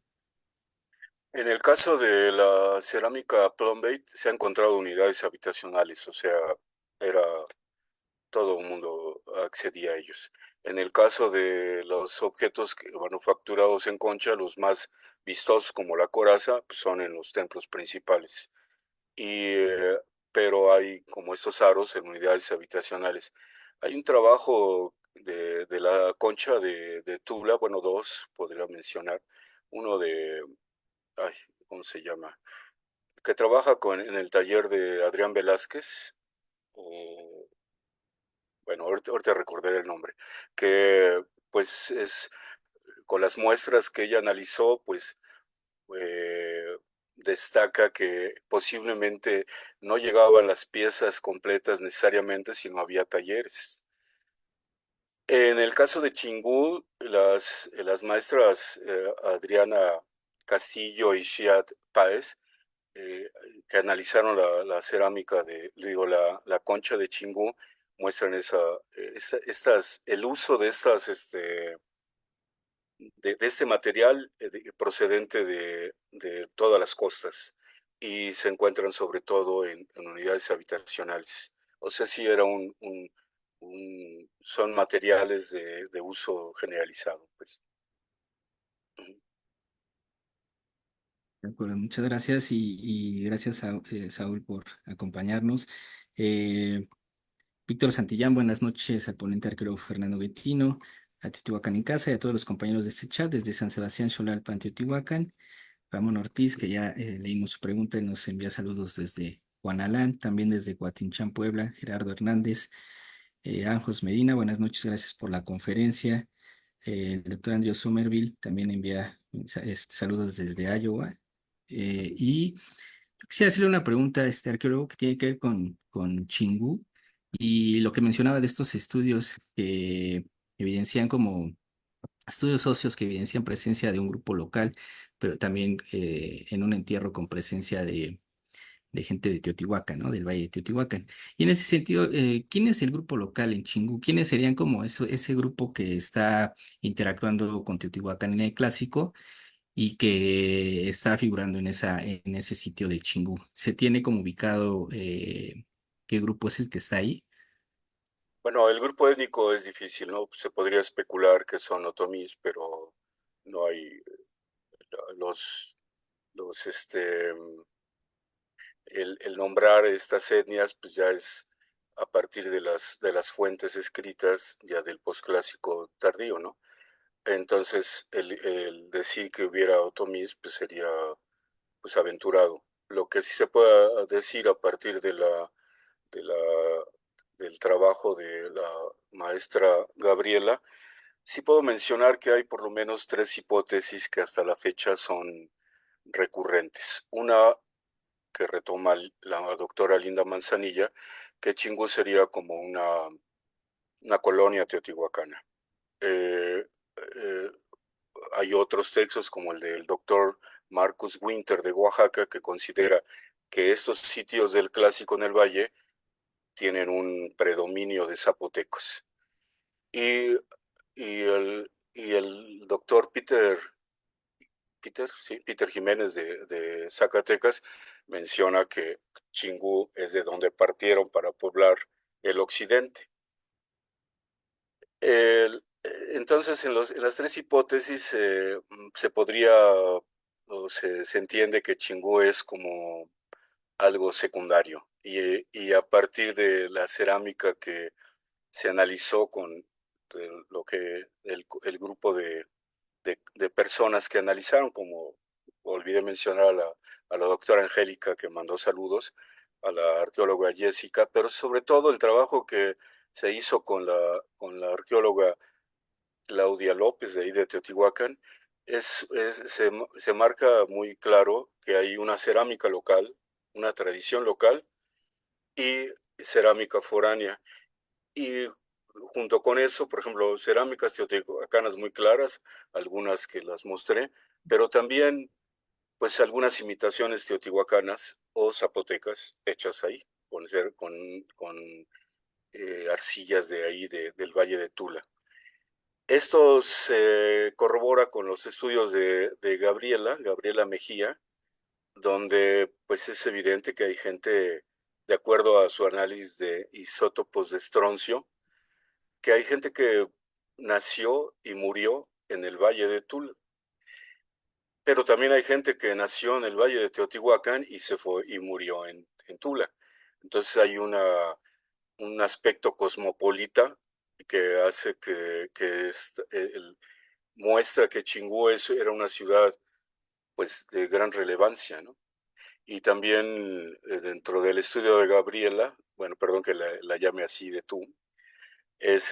En el caso de la cerámica Plumbate se han encontrado unidades habitacionales, o sea, era todo el mundo accedía a ellos. En el caso de los objetos manufacturados en concha, los más vistosos como la coraza, pues son en los templos principales. Y, pero hay como estos aros en unidades habitacionales. Hay un trabajo de la concha de Tula, bueno, dos podría mencionar. Uno de, ay, ¿cómo se llama? Que trabaja en el taller de Adrián Velázquez, o, bueno, ahorita recordaré el nombre, que pues es con las muestras que ella analizó, pues eh, destaca que posiblemente no llegaban las piezas completas necesariamente, sino había talleres. En el caso de Chingú, las maestras Adriana Castillo y Shiat Páez, eh, que analizaron la cerámica la concha de Chingú, muestran el uso de de este material procedente de todas las costas y se encuentran sobre todo en unidades habitacionales. O sea, sí era son materiales de uso generalizado, pues. Ujú. De acuerdo, muchas gracias y gracias a Saúl por acompañarnos. Eh, Víctor Santillán, buenas noches al ponente arqueólogo Fernando Bettino, a Teotihuacán en casa y a todos los compañeros de este chat desde San Sebastián Xolalpan, Teotihuacán. Ramón Ortiz, que ya leímos su pregunta y nos envía saludos desde Guanalán, también desde Guatinchán, Puebla. Gerardo Hernández, Ángels Medina, buenas noches, gracias por la conferencia. El doctor Andrew Somerville también envía saludos desde Iowa. Y yo quisiera hacerle una pregunta a este arqueólogo que tiene que ver con Chingú y lo que mencionaba de estos estudios que evidencian como estudios socios que evidencian presencia de un grupo local, pero también en un entierro con presencia de gente de Teotihuacán, ¿no? Del Valle de Teotihuacán. Y en ese sentido, ¿quién es el grupo local en Chingú? ¿Quiénes serían como ese grupo que está interactuando con Teotihuacán en el clásico y que está figurando en ese sitio de Chingú? ¿Se tiene como ubicado qué grupo es el que está ahí? Bueno, el grupo étnico es difícil, ¿no? Se podría especular que son otomís, pero no hay los, los el nombrar estas etnias, pues ya es a partir de de las fuentes escritas ya del posclásico tardío, ¿no? Entonces, el decir que hubiera otomís, pues sería pues aventurado. Lo que sí se puede decir a partir de la, del trabajo de la maestra Gabriela, sí puedo mencionar que hay por lo menos tres hipótesis que hasta la fecha son recurrentes. Una que retoma la doctora Linda Manzanilla, que Chingú sería como una colonia teotihuacana. Eh, eh, Hay otros textos como el del doctor Marcus Winter de Oaxaca que considera que estos sitios del clásico en el valle tienen un predominio de zapotecos. Y, y el doctor Peter Jiménez de Zacatecas menciona que Chingú es de donde partieron para poblar el occidente. Entonces, en las tres hipótesis se podría, o se entiende que Chingú es como algo secundario y a partir de la cerámica que se analizó con lo que el grupo de personas que analizaron, como olvidé mencionar a la doctora Angélica que mandó saludos, a la arqueóloga Jessica, pero sobre todo el trabajo que se hizo con la arqueóloga Claudia López de ahí de Teotihuacán, se marca muy claro que hay una cerámica local, una tradición local y cerámica foránea. Y junto con eso, por ejemplo, cerámicas teotihuacanas muy claras, algunas que las mostré, pero también pues algunas imitaciones teotihuacanas o zapotecas hechas ahí, con, con arcillas de ahí del Valle de Tula. Esto se corrobora con los estudios de Gabriela Mejía, donde pues es evidente que hay gente de acuerdo a su análisis de isótopos de estroncio, que hay gente que nació y murió en el Valle de Tula, pero también hay gente que nació en el Valle de Teotihuacán y se fue y murió en Tula. Entonces hay un aspecto cosmopolita que hace muestra que Chingú era una ciudad pues de gran relevancia, ¿no? Y también dentro del estudio de Gabriela, bueno, perdón que la llame así de tú, es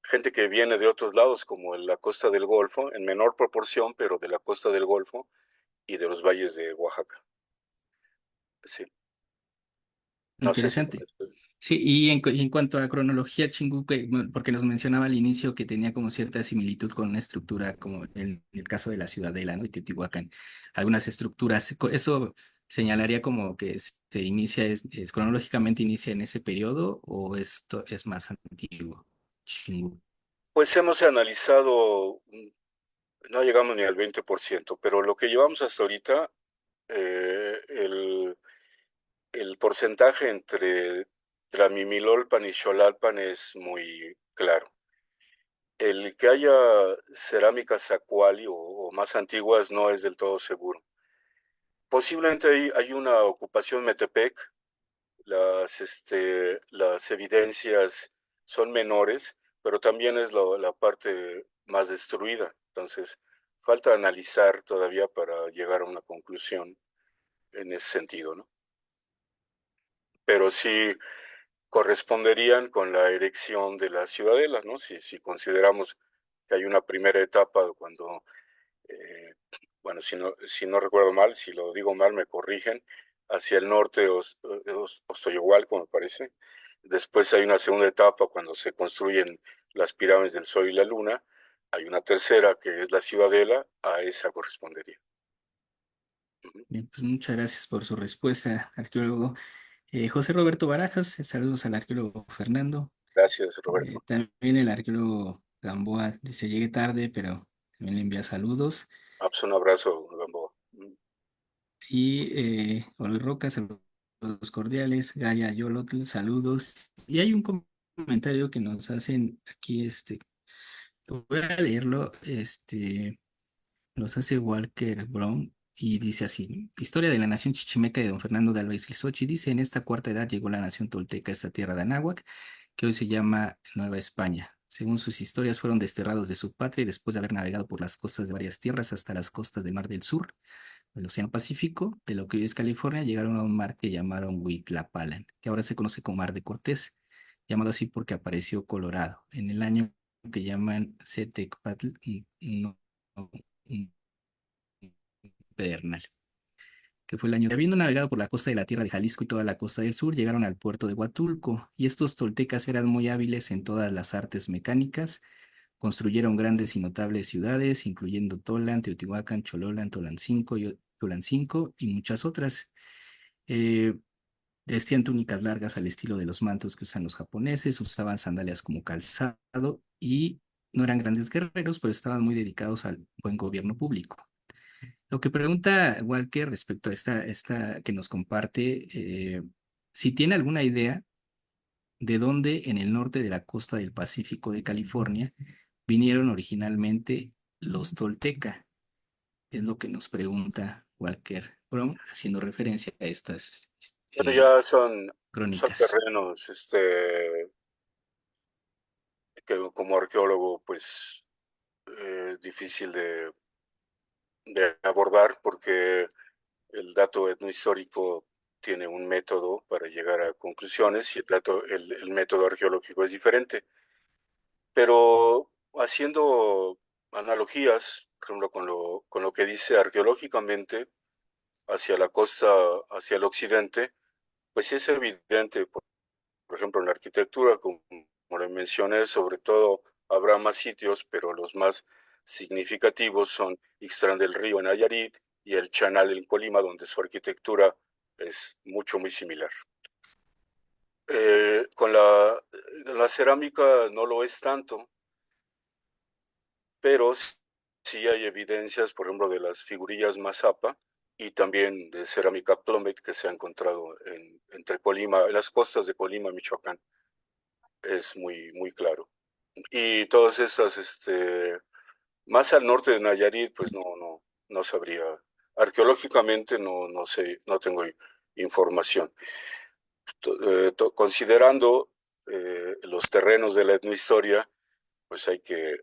gente que viene de otros lados, como en la costa del Golfo, en menor proporción, pero de la costa del Golfo y de los valles de Oaxaca. Sí, no sé si Interesante. Sí, y y en cuanto a cronología, Chingu, bueno, porque nos mencionaba al inicio que tenía como cierta similitud con una estructura como en el caso de la Ciudadela, ¿no? De Teotihuacán. Algunas estructuras, ¿eso señalaría como que se inicia, cronológicamente inicia en ese periodo o esto es más antiguo? Chingu. pues hemos analizado, no llegamos ni al 20%, pero lo que llevamos hasta ahorita, eh, el, el porcentaje entre Tlamimilolpan y Xolalpan es muy claro. El que haya cerámicas Zacuali o más antiguas no es del todo seguro. Posiblemente hay una ocupación Metepec, las evidencias son menores, pero también es la parte más destruida. Entonces, falta analizar todavía para llegar a una conclusión en ese sentido, ¿no? Pero sí corresponderían con la erección de la ciudadela, ¿no? Si consideramos que hay una primera etapa cuando, eh, bueno, si no recuerdo mal, si lo digo mal me corrigen, hacia el norte Ostoyohualco, me parece. Después hay una segunda etapa cuando se construyen las pirámides del Sol y la Luna. Hay una tercera que es la ciudadela, a esa correspondería. Ujú. Bien, pues muchas gracias por su respuesta, arqueólogo. José Roberto Barajas, saludos al arqueólogo Fernando. Gracias, Roberto. También el arqueólogo Gamboa dice, llegué tarde, pero también le envía saludos. Ah, pues un abrazo, Gamboa. Y Olga Roca, saludos cordiales. Gaya Yolotl, saludos. Y hay un comentario que nos hacen aquí, voy a leerlo, nos hace Walker Brown. Y dice así, Historia de la nación chichimeca de don Fernando de Alba Islizochi. Dice, en esta cuarta edad llegó la nación tolteca a esta tierra de Anáhuac, que hoy se llama Nueva España. Según sus historias, fueron desterrados de su patria y después de haber navegado por las costas de varias tierras hasta las costas del Mar del Sur, del Océano Pacífico, de lo que hoy es California, llegaron a un mar que llamaron Huitlapalan, que ahora se conoce como Mar de Cortés, llamado así porque apareció colorado en el año que llaman Setecpatl, no, no, pedernal, que fue el año. Habiendo navegado por la costa de la tierra de Jalisco y toda la costa del sur, llegaron al puerto de Huatulco, y estos toltecas eran muy hábiles en todas las artes mecánicas. Construyeron grandes y notables ciudades, incluyendo Tolan, Teotihuacán, Chololan, Tolancingo y muchas otras. Eh, Vestían túnicas largas al estilo de los mantos que usan los japoneses, usaban sandalias como calzado y no eran grandes guerreros, pero estaban muy dedicados al buen gobierno público. Lo que pregunta Walker respecto a esta que nos comparte, si tiene alguna idea de dónde en el norte de la costa del Pacífico de California vinieron originalmente los tolteca, es lo que nos pregunta Walker Brown, haciendo referencia a estas Bueno, ya son crónicas. terrenos, que como arqueólogo, pues, difícil de abordar porque el dato etnohistórico tiene un método para llegar a conclusiones y el método arqueológico es diferente. Pero haciendo analogías, por ejemplo, con lo que dice arqueológicamente hacia la costa, hacia el occidente, pues sí es evidente, por ejemplo, en la arquitectura, como le mencioné, sobre todo habrá más sitios, pero los más significativos son Ixtlán del Río en Nayarit y el Chanal en Colima, donde su arquitectura es muy similar. Con la cerámica no lo es tanto, pero sí hay evidencias, por ejemplo, de las figurillas Mazapa, y también de cerámica plummet que se ha encontrado entre Colima, en las costas de Colima, Michoacán. Es muy claro. Y todas estas, más al norte de Nayarit, pues no sabría. Arqueológicamente no sé, no tengo información. Considerando los terrenos de la etnohistoria, pues hay que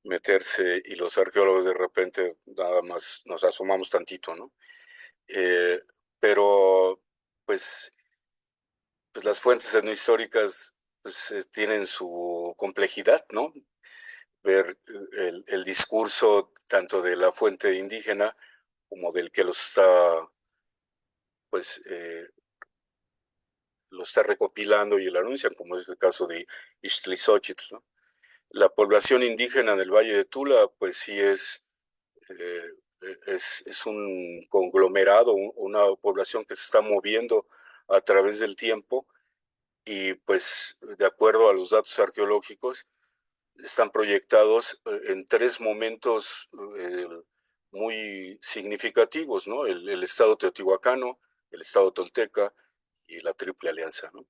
meterse y los arqueólogos de repente nada más nos asomamos tantito, ¿no? Eh, pero pues, pues las fuentes etnohistóricas pues, tienen su complejidad, ¿no? Ver el discurso tanto de la fuente indígena como del que pues, lo está recopilando y lo anuncian, como es el caso de Ixtlilxóchitl, ¿no? La población indígena del Valle de Tula, pues sí eh, es un conglomerado, una población que se está moviendo a través del tiempo y pues de acuerdo a los datos arqueológicos, están proyectados en tres momentos muy significativos, ¿no? El Estado teotihuacano, el Estado tolteca y la Triple Alianza, ¿no?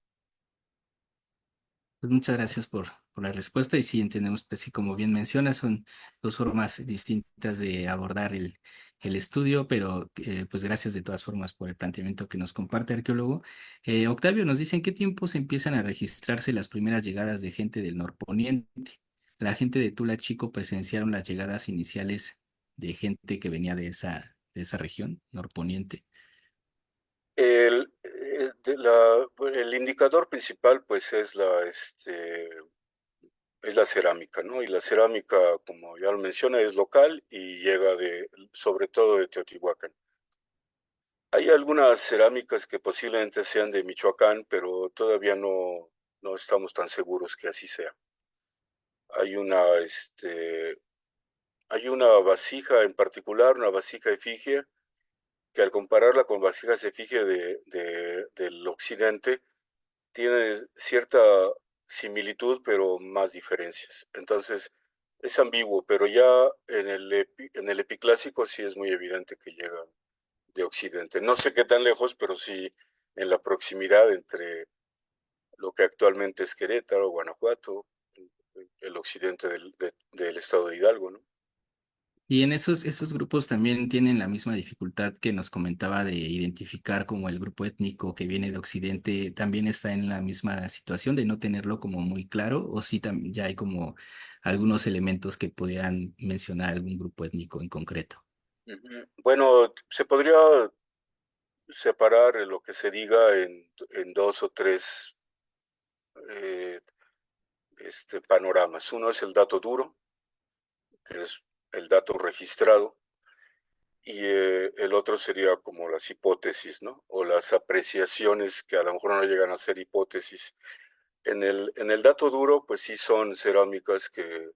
Pues muchas gracias por la respuesta y sí entendemos, pues sí, como bien mencionas, son dos formas distintas de abordar el estudio, pero pues gracias de todas formas por el planteamiento que nos comparte arqueólogo. Octavio, nos dice en qué tiempo se empiezan a registrarse las primeras llegadas de gente del norponiente. La gente de Tula Chico presenciaron las llegadas iniciales de gente que venía de esa región norponiente. El indicador principal, pues, es la cerámica, ¿no? Y la cerámica, como ya lo menciona, es local y llega sobre todo de Teotihuacán. Hay algunas cerámicas que posiblemente sean de Michoacán, pero todavía no estamos tan seguros que así sea. Hay una, hay una vasija en particular, una vasija efigie, que al compararla con vasijas efigie del occidente, tiene cierta similitud, pero más diferencias. Entonces, es ambiguo, pero ya en el epiclásico sí es muy evidente que llega de occidente. No sé qué tan lejos, pero sí en la proximidad entre lo que actualmente es Querétaro, Guanajuato, el occidente del estado de Hidalgo, ¿no? Y en esos grupos también tienen la misma dificultad que nos comentaba de identificar como el grupo étnico que viene de Occidente, también está en la misma situación de no tenerlo como muy claro, o si ya hay como algunos elementos que pudieran mencionar algún grupo étnico en concreto. Ujú. Bueno, se podría separar lo que se diga en dos o tres eh, panoramas. Uno es el dato duro, que es el dato registrado, y el otro sería como las hipótesis, ¿no? O las apreciaciones que a lo mejor no llegan a ser hipótesis. En el dato duro, pues sí son cerámicas que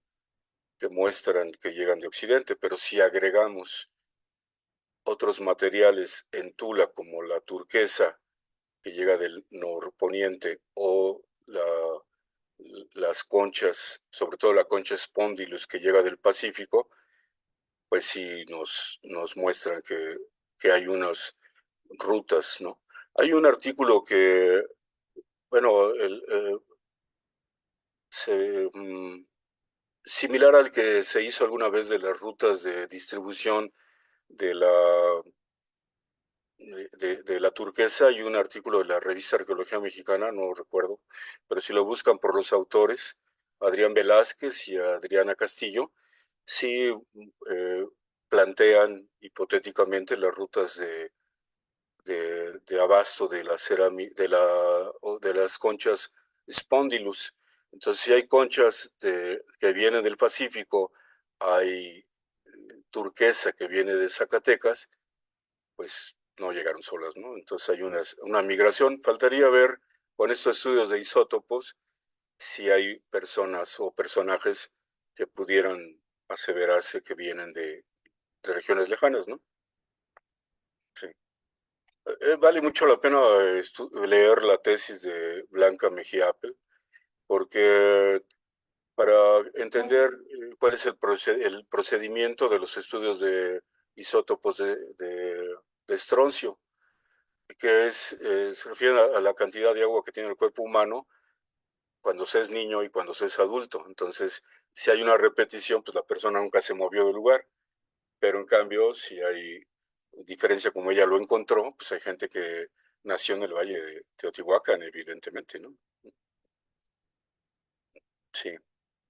muestran que llegan de Occidente, pero si agregamos otros materiales en Tula, como la turquesa, que llega del norponiente, o las conchas, sobre todo la concha Spondylus, que llega del Pacífico, pues sí nos muestran que hay unas rutas, ¿no? Hay un artículo que, bueno, se, similar al que se hizo alguna vez de las rutas de distribución de de la turquesa. Hay un artículo de la revista Arqueología Mexicana, no recuerdo, pero si lo buscan por los autores, Adrián Velázquez y Adriana Castillo, sí plantean hipotéticamente las rutas de abasto de la de las conchas Spondylus. Entonces, si hay conchas que vienen del Pacífico, hay turquesa que viene de Zacatecas, pues no llegaron solas, ¿no? Entonces hay una migración. Faltaría ver con estos estudios de isótopos si hay personas o personajes que pudieran aseverarse que vienen de regiones lejanas, ¿no? Sí. Vale mucho la pena leer la tesis de Blanca Mejía Appel, porque para entender cuál es el procedimiento de los estudios isótopos de estroncio, que se refiere a la cantidad de agua que tiene el cuerpo humano cuando se es niño y cuando se es adulto. Entonces, si hay una repetición, pues la persona nunca se movió del lugar, pero en cambio, si hay diferencia como ella lo encontró, pues hay gente que nació en el Valle de Teotihuacán, evidentemente, ¿no? Sí.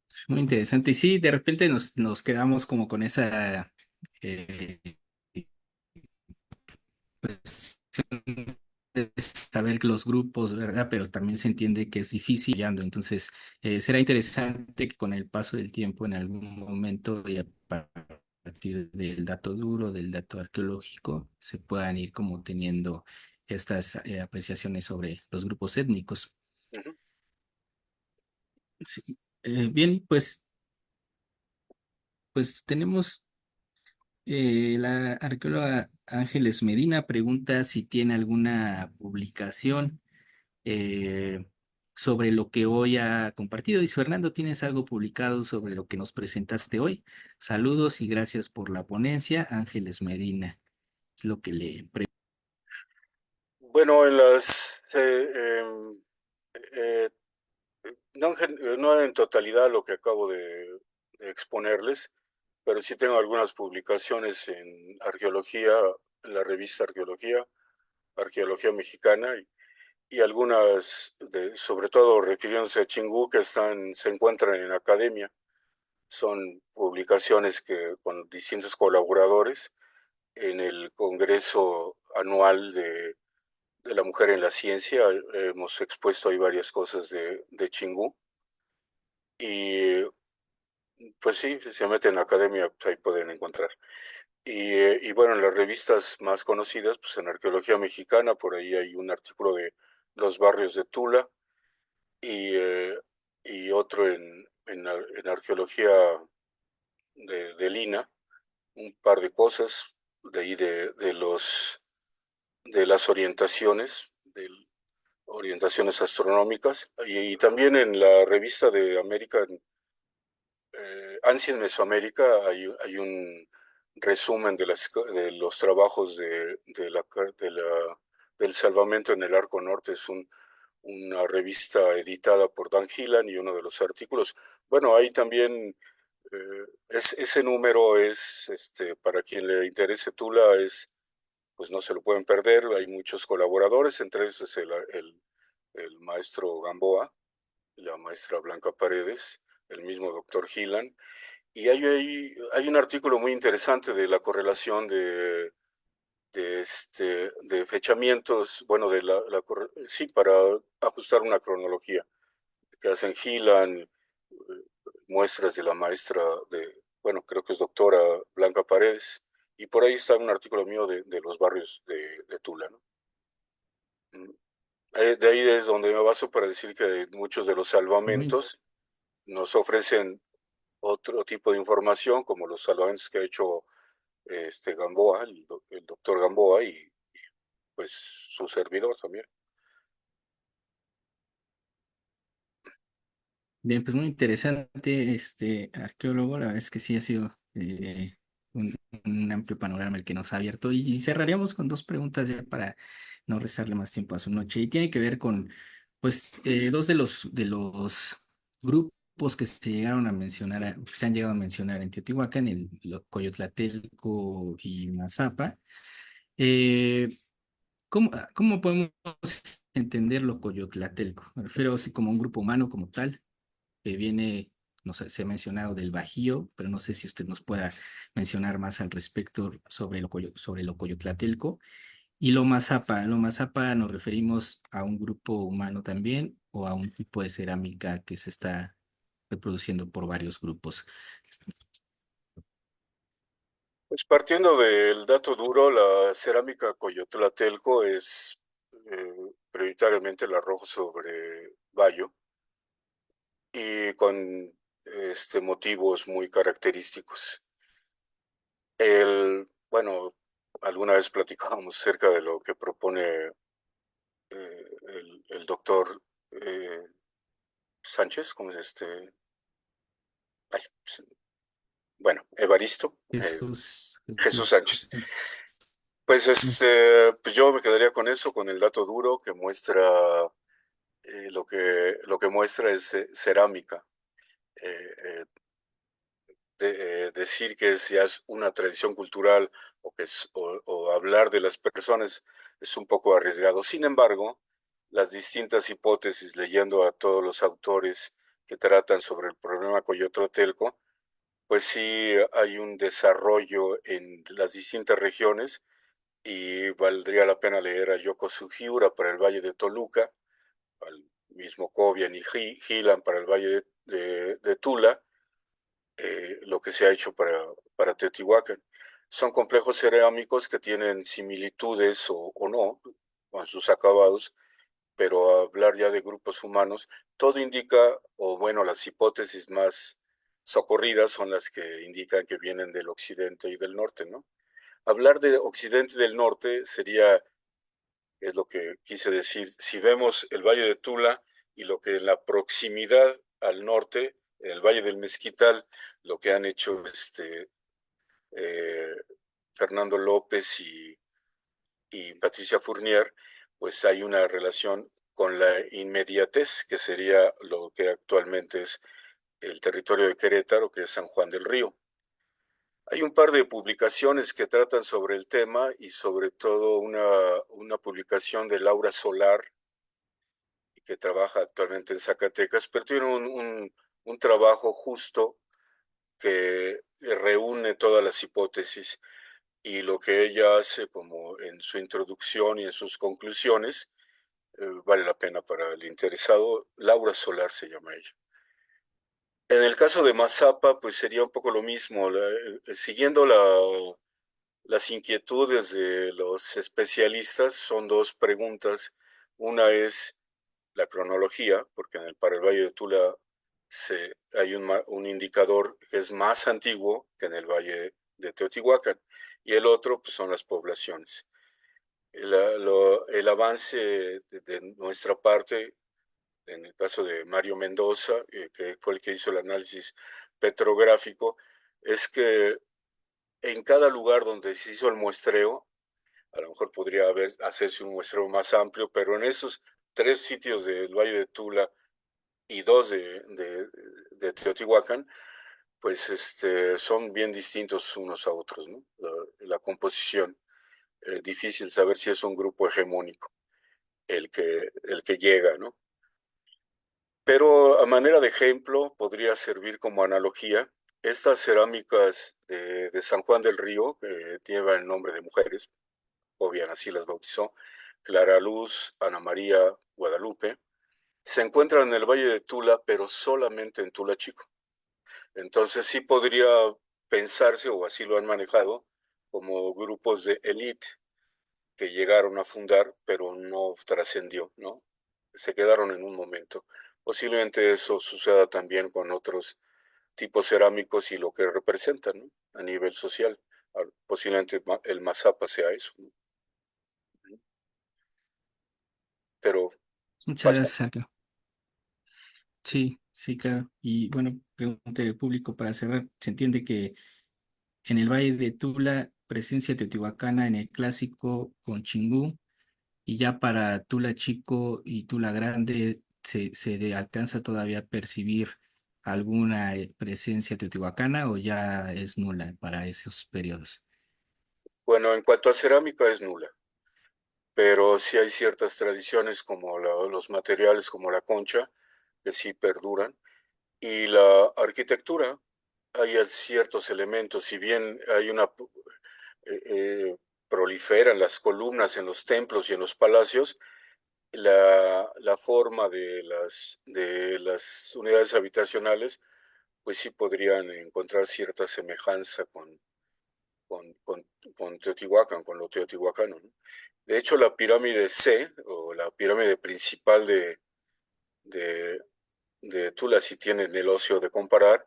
Es muy interesante. Y sí, de repente nos quedamos como con esa eh, pues, de saber los grupos, ¿verdad? Pero también se entiende que es difícil. Entonces, será interesante que con el paso del tiempo, en algún momento, y a partir del dato duro, del dato arqueológico, se puedan ir como teniendo estas apreciaciones sobre los grupos étnicos. Ujú. Sí. Bien, pues tenemos la arqueóloga Ángeles Medina pregunta si tiene alguna publicación eh, sobre lo que hoy ha compartido. Dice Fernando, ¿tienes algo publicado sobre lo que nos presentaste hoy? Saludos y gracias por la ponencia, Ángeles Medina. Es lo que le Bueno, eh, no en totalidad lo que acabo de exponerles, pero sí tengo algunas publicaciones en arqueología, en la revista Arqueología, Arqueología Mexicana, y algunas, sobre todo refiriéndose a Chingú, que se encuentran en academia. Son publicaciones que con distintos colaboradores en el Congreso Anual de la Mujer en la Ciencia. Hemos expuesto ahí varias cosas de Chingú. Y pues sí, si se meten en la academia, pues ahí pueden encontrar. Y bueno, en las revistas más conocidas, pues en Arqueología Mexicana, por ahí hay un artículo de los barrios de Tula y, y otro en Arqueología de Lina, un par de cosas de ahí de las orientaciones astronómicas, y también en la revista de American Ancient Mesoamérica hay un resumen de los trabajos del salvamento en el Arco Norte. Es una revista editada por Dan Gillan, y uno de los artículos. Bueno, ahí también ese número es, para quien le interese Tula, pues no se lo pueden perder. Hay muchos colaboradores, entre ellos es el maestro Gamboa, la maestra Blanca Paredes, el mismo doctor Gillan. Y hay un artículo muy interesante de la correlación de fechamientos, bueno, sí, para ajustar una cronología que hacen Gillan, muestras de la maestra bueno, creo que es doctora Blanca Paredes, y por ahí está un artículo mío de los barrios de Tula, ¿no? Mm. De ahí es donde me baso para decir que muchos de los muy salvamentos nos ofrecen otro tipo de información, como los salvamentos que ha hecho Gamboa, el doctor Gamboa, y pues su servidor también. bien, pues muy interesante este arqueólogo. La verdad es que sí ha sido un amplio panorama el que nos ha abierto. Y cerraríamos con dos preguntas ya para no restarle más tiempo a su noche. Y tiene que ver con, pues, dos de los grupos que se llegaron a mencionar, que se han llegado a mencionar en Teotihuacán, Coyotlatelco y Mazapa. Eh, ¿cómo podemos entender lo Coyotlatelco? Me refiero así como un grupo humano como tal que viene, no sé, se ha mencionado del Bajío, pero no sé si usted nos pueda mencionar más al respecto sobre lo Coyotlatelco. Y lo Mazapa nos referimos a un grupo humano también o a un tipo de cerámica que se está reproduciendo por varios grupos. Pues partiendo del dato duro, la cerámica Coyotlatelco es prioritariamente el arrojo sobre vallo, y con motivos muy característicos. Bueno, alguna vez platicábamos acerca de lo que propone el doctor Sánchez, como es ay, bueno, Evaristo, Jesús Jesús. Sánchez. Pues pues yo me quedaría con eso, con el dato duro que muestra lo que muestra es cerámica. Eh, eh, Decir que ya es una tradición cultural o hablar de las personas es un poco arriesgado. Sin embargo, las distintas hipótesis, leyendo a todos los autores que tratan sobre el problema Coyotrotelco, pues sí hay un desarrollo en las distintas regiones y valdría la pena leer a Yoko Sugiura para el Valle de Toluca, al mismo Cobian y Gilan para el Valle de Tula, lo que se ha hecho para Teotihuacán. Son complejos cerámicos que tienen similitudes o no con sus acabados, pero hablar ya de grupos humanos, todo indica, o bueno, las hipótesis más socorridas son las que indican que vienen del occidente y del norte, ¿no? Hablar de occidente y del norte sería, es lo que quise decir, si vemos el Valle de Tula y lo que en la proximidad al norte, en el Valle del Mezquital, lo que han hecho eh, Fernando López y Patricia Fournier, pues hay una relación con la inmediatez, que sería lo que actualmente es el territorio de Querétaro, que es San Juan del Río. Hay un par de publicaciones que tratan sobre el tema y sobre todo una publicación de Laura Solar, que trabaja actualmente en Zacatecas, pero tiene un trabajo justo que reúne todas las hipótesis y lo que ella hace como en su introducción y en sus conclusiones vale la pena para el interesado. Laura Solar se llama ella. En el caso de Mazapa, pues sería un poco lo mismo, siguiendo las inquietudes de los especialistas, son dos preguntas. Una es la cronología, porque para el Valle de Tula hay un indicador que es más antiguo que en el Valle de Teotihuacán, y el otro pues, son las poblaciones. El avance de nuestra parte, en el caso de Mario Mendoza, que fue el que hizo el análisis petrográfico, es que en cada lugar donde se hizo el muestreo, a lo mejor podría hacerse un muestreo más amplio, pero en esos tres sitios del Valle de Tula y dos de Teotihuacán, pues son bien distintos unos a otros, ¿no? La composición, difícil saber si es un grupo hegemónico el que llega, ¿no? Pero a manera de ejemplo, podría servir como analogía, estas cerámicas de San Juan del Río, que llevan el nombre de mujeres, o bien así las bautizó, Clara Luz, Ana María, Guadalupe, se encuentran en el Valle de Tula, pero solamente en Tula Chico. Entonces sí podría pensarse, o así lo han manejado, como grupos de élite que llegaron a fundar, pero no trascendió, ¿no? Se quedaron en un momento. Posiblemente eso suceda también con otros tipos cerámicos y lo que representan, ¿no? A nivel social. Posiblemente el mazapa sea eso, ¿no? Pero Muchas falta. gracias, Sergio. Sí, sí, claro. Y bueno, pregunta del público para cerrar. Se entiende que en el Valle de Tula, presencia teotihuacana en el clásico con Chingú, y ya para Tula Chico y Tula Grande alcanza todavía a percibir alguna presencia teotihuacana o ya es nula para esos periodos. Bueno, en cuanto a cerámica es nula, pero sí hay ciertas tradiciones como los materiales como la concha, que sí perduran, y la arquitectura, hay ciertos elementos, si bien hay eh, eh, proliferan las columnas en los templos y en los palacios, la forma de las unidades habitacionales, pues sí podrían encontrar cierta semejanza con, con, con Teotihuacán, con lo teotihuacano, ¿no? De hecho, la pirámide C, o la pirámide principal de, de Tula, si tienen el ocio de comparar,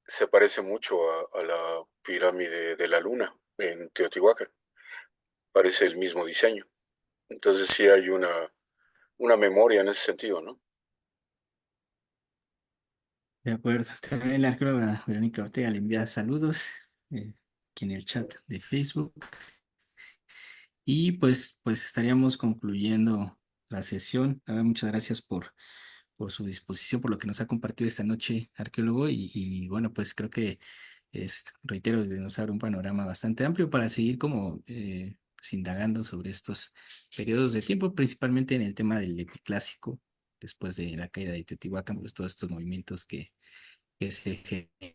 se parece mucho a la pirámide de la Luna en Teotihuacán. Parece el mismo diseño. Entonces sí hay una memoria en ese sentido, ¿no? De acuerdo. También la arqueóloga Verónica Ortega le envía saludos aquí en el chat de Facebook. Y pues estaríamos concluyendo la sesión. Muchas gracias por su disposición, por lo que nos ha compartido esta noche, arqueólogo. Y bueno, pues creo que reitero, nos abre un panorama bastante amplio para seguir como pues, indagando sobre estos periodos de tiempo, principalmente en el tema del epiclásico, después de la caída de Teotihuacán, pues todos estos movimientos que se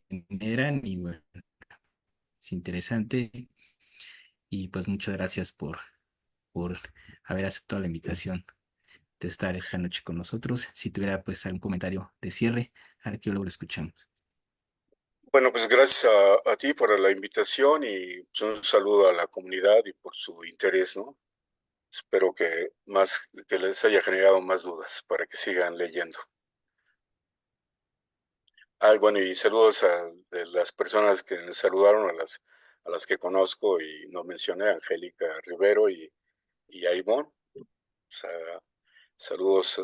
generan. Y bueno, es interesante. Y pues muchas gracias por haber aceptado la invitación de estar esta noche con nosotros. Si tuviera pues algún comentario de cierre, arqueólogo, lo escuchamos. Bueno, pues gracias a ti por la invitación y pues, un saludo a la comunidad y por su interés, ¿no? Espero que les haya generado más dudas para que sigan leyendo. Bueno, y saludos de las personas que me saludaron, a las que conozco y no mencioné, Angélica Rivero y a Ivonne. O sea, saludos,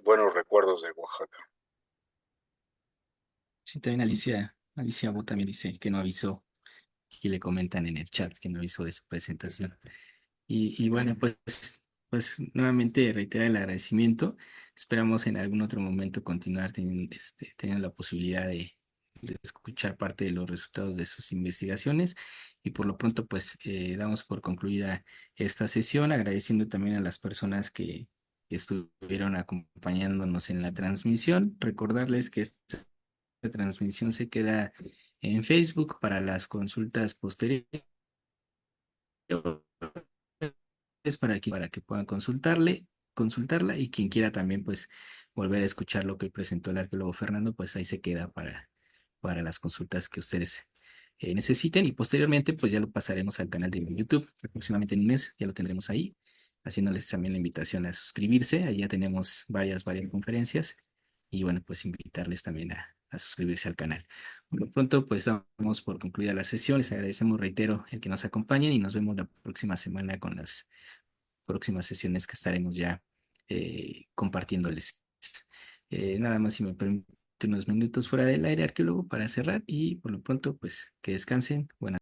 buenos recuerdos de Oaxaca. Sí, también Alicia Bo también dice que no avisó, y le comentan en el chat que no avisó de su presentación. Y bueno, pues nuevamente reiterar el agradecimiento. Esperamos en algún otro momento continuar teniendo la posibilidad de escuchar parte de los resultados de sus investigaciones. Y por lo pronto, pues damos por concluida esta sesión, agradeciendo también a las personas que estuvieron acompañándonos en la transmisión. Recordarles que esta transmisión se queda en Facebook para las consultas posteriores es para que puedan consultarla y quien quiera también pues volver a escuchar lo que presentó el arqueólogo Fernando, pues ahí se queda para las consultas que ustedes necesiten y posteriormente pues ya lo pasaremos al canal de YouTube, aproximadamente en un mes ya lo tendremos ahí, haciéndoles también la invitación a suscribirse, ahí ya tenemos varias conferencias y bueno pues invitarles también a suscribirse al canal. Por lo pronto, pues damos por concluida la sesión. Les agradecemos, reitero, el que nos acompañen y nos vemos la próxima semana con las próximas sesiones que estaremos ya compartiéndoles. Nada más si me permite unos minutos fuera del aire, arqueólogo, para cerrar y por lo pronto, pues que descansen. Buenas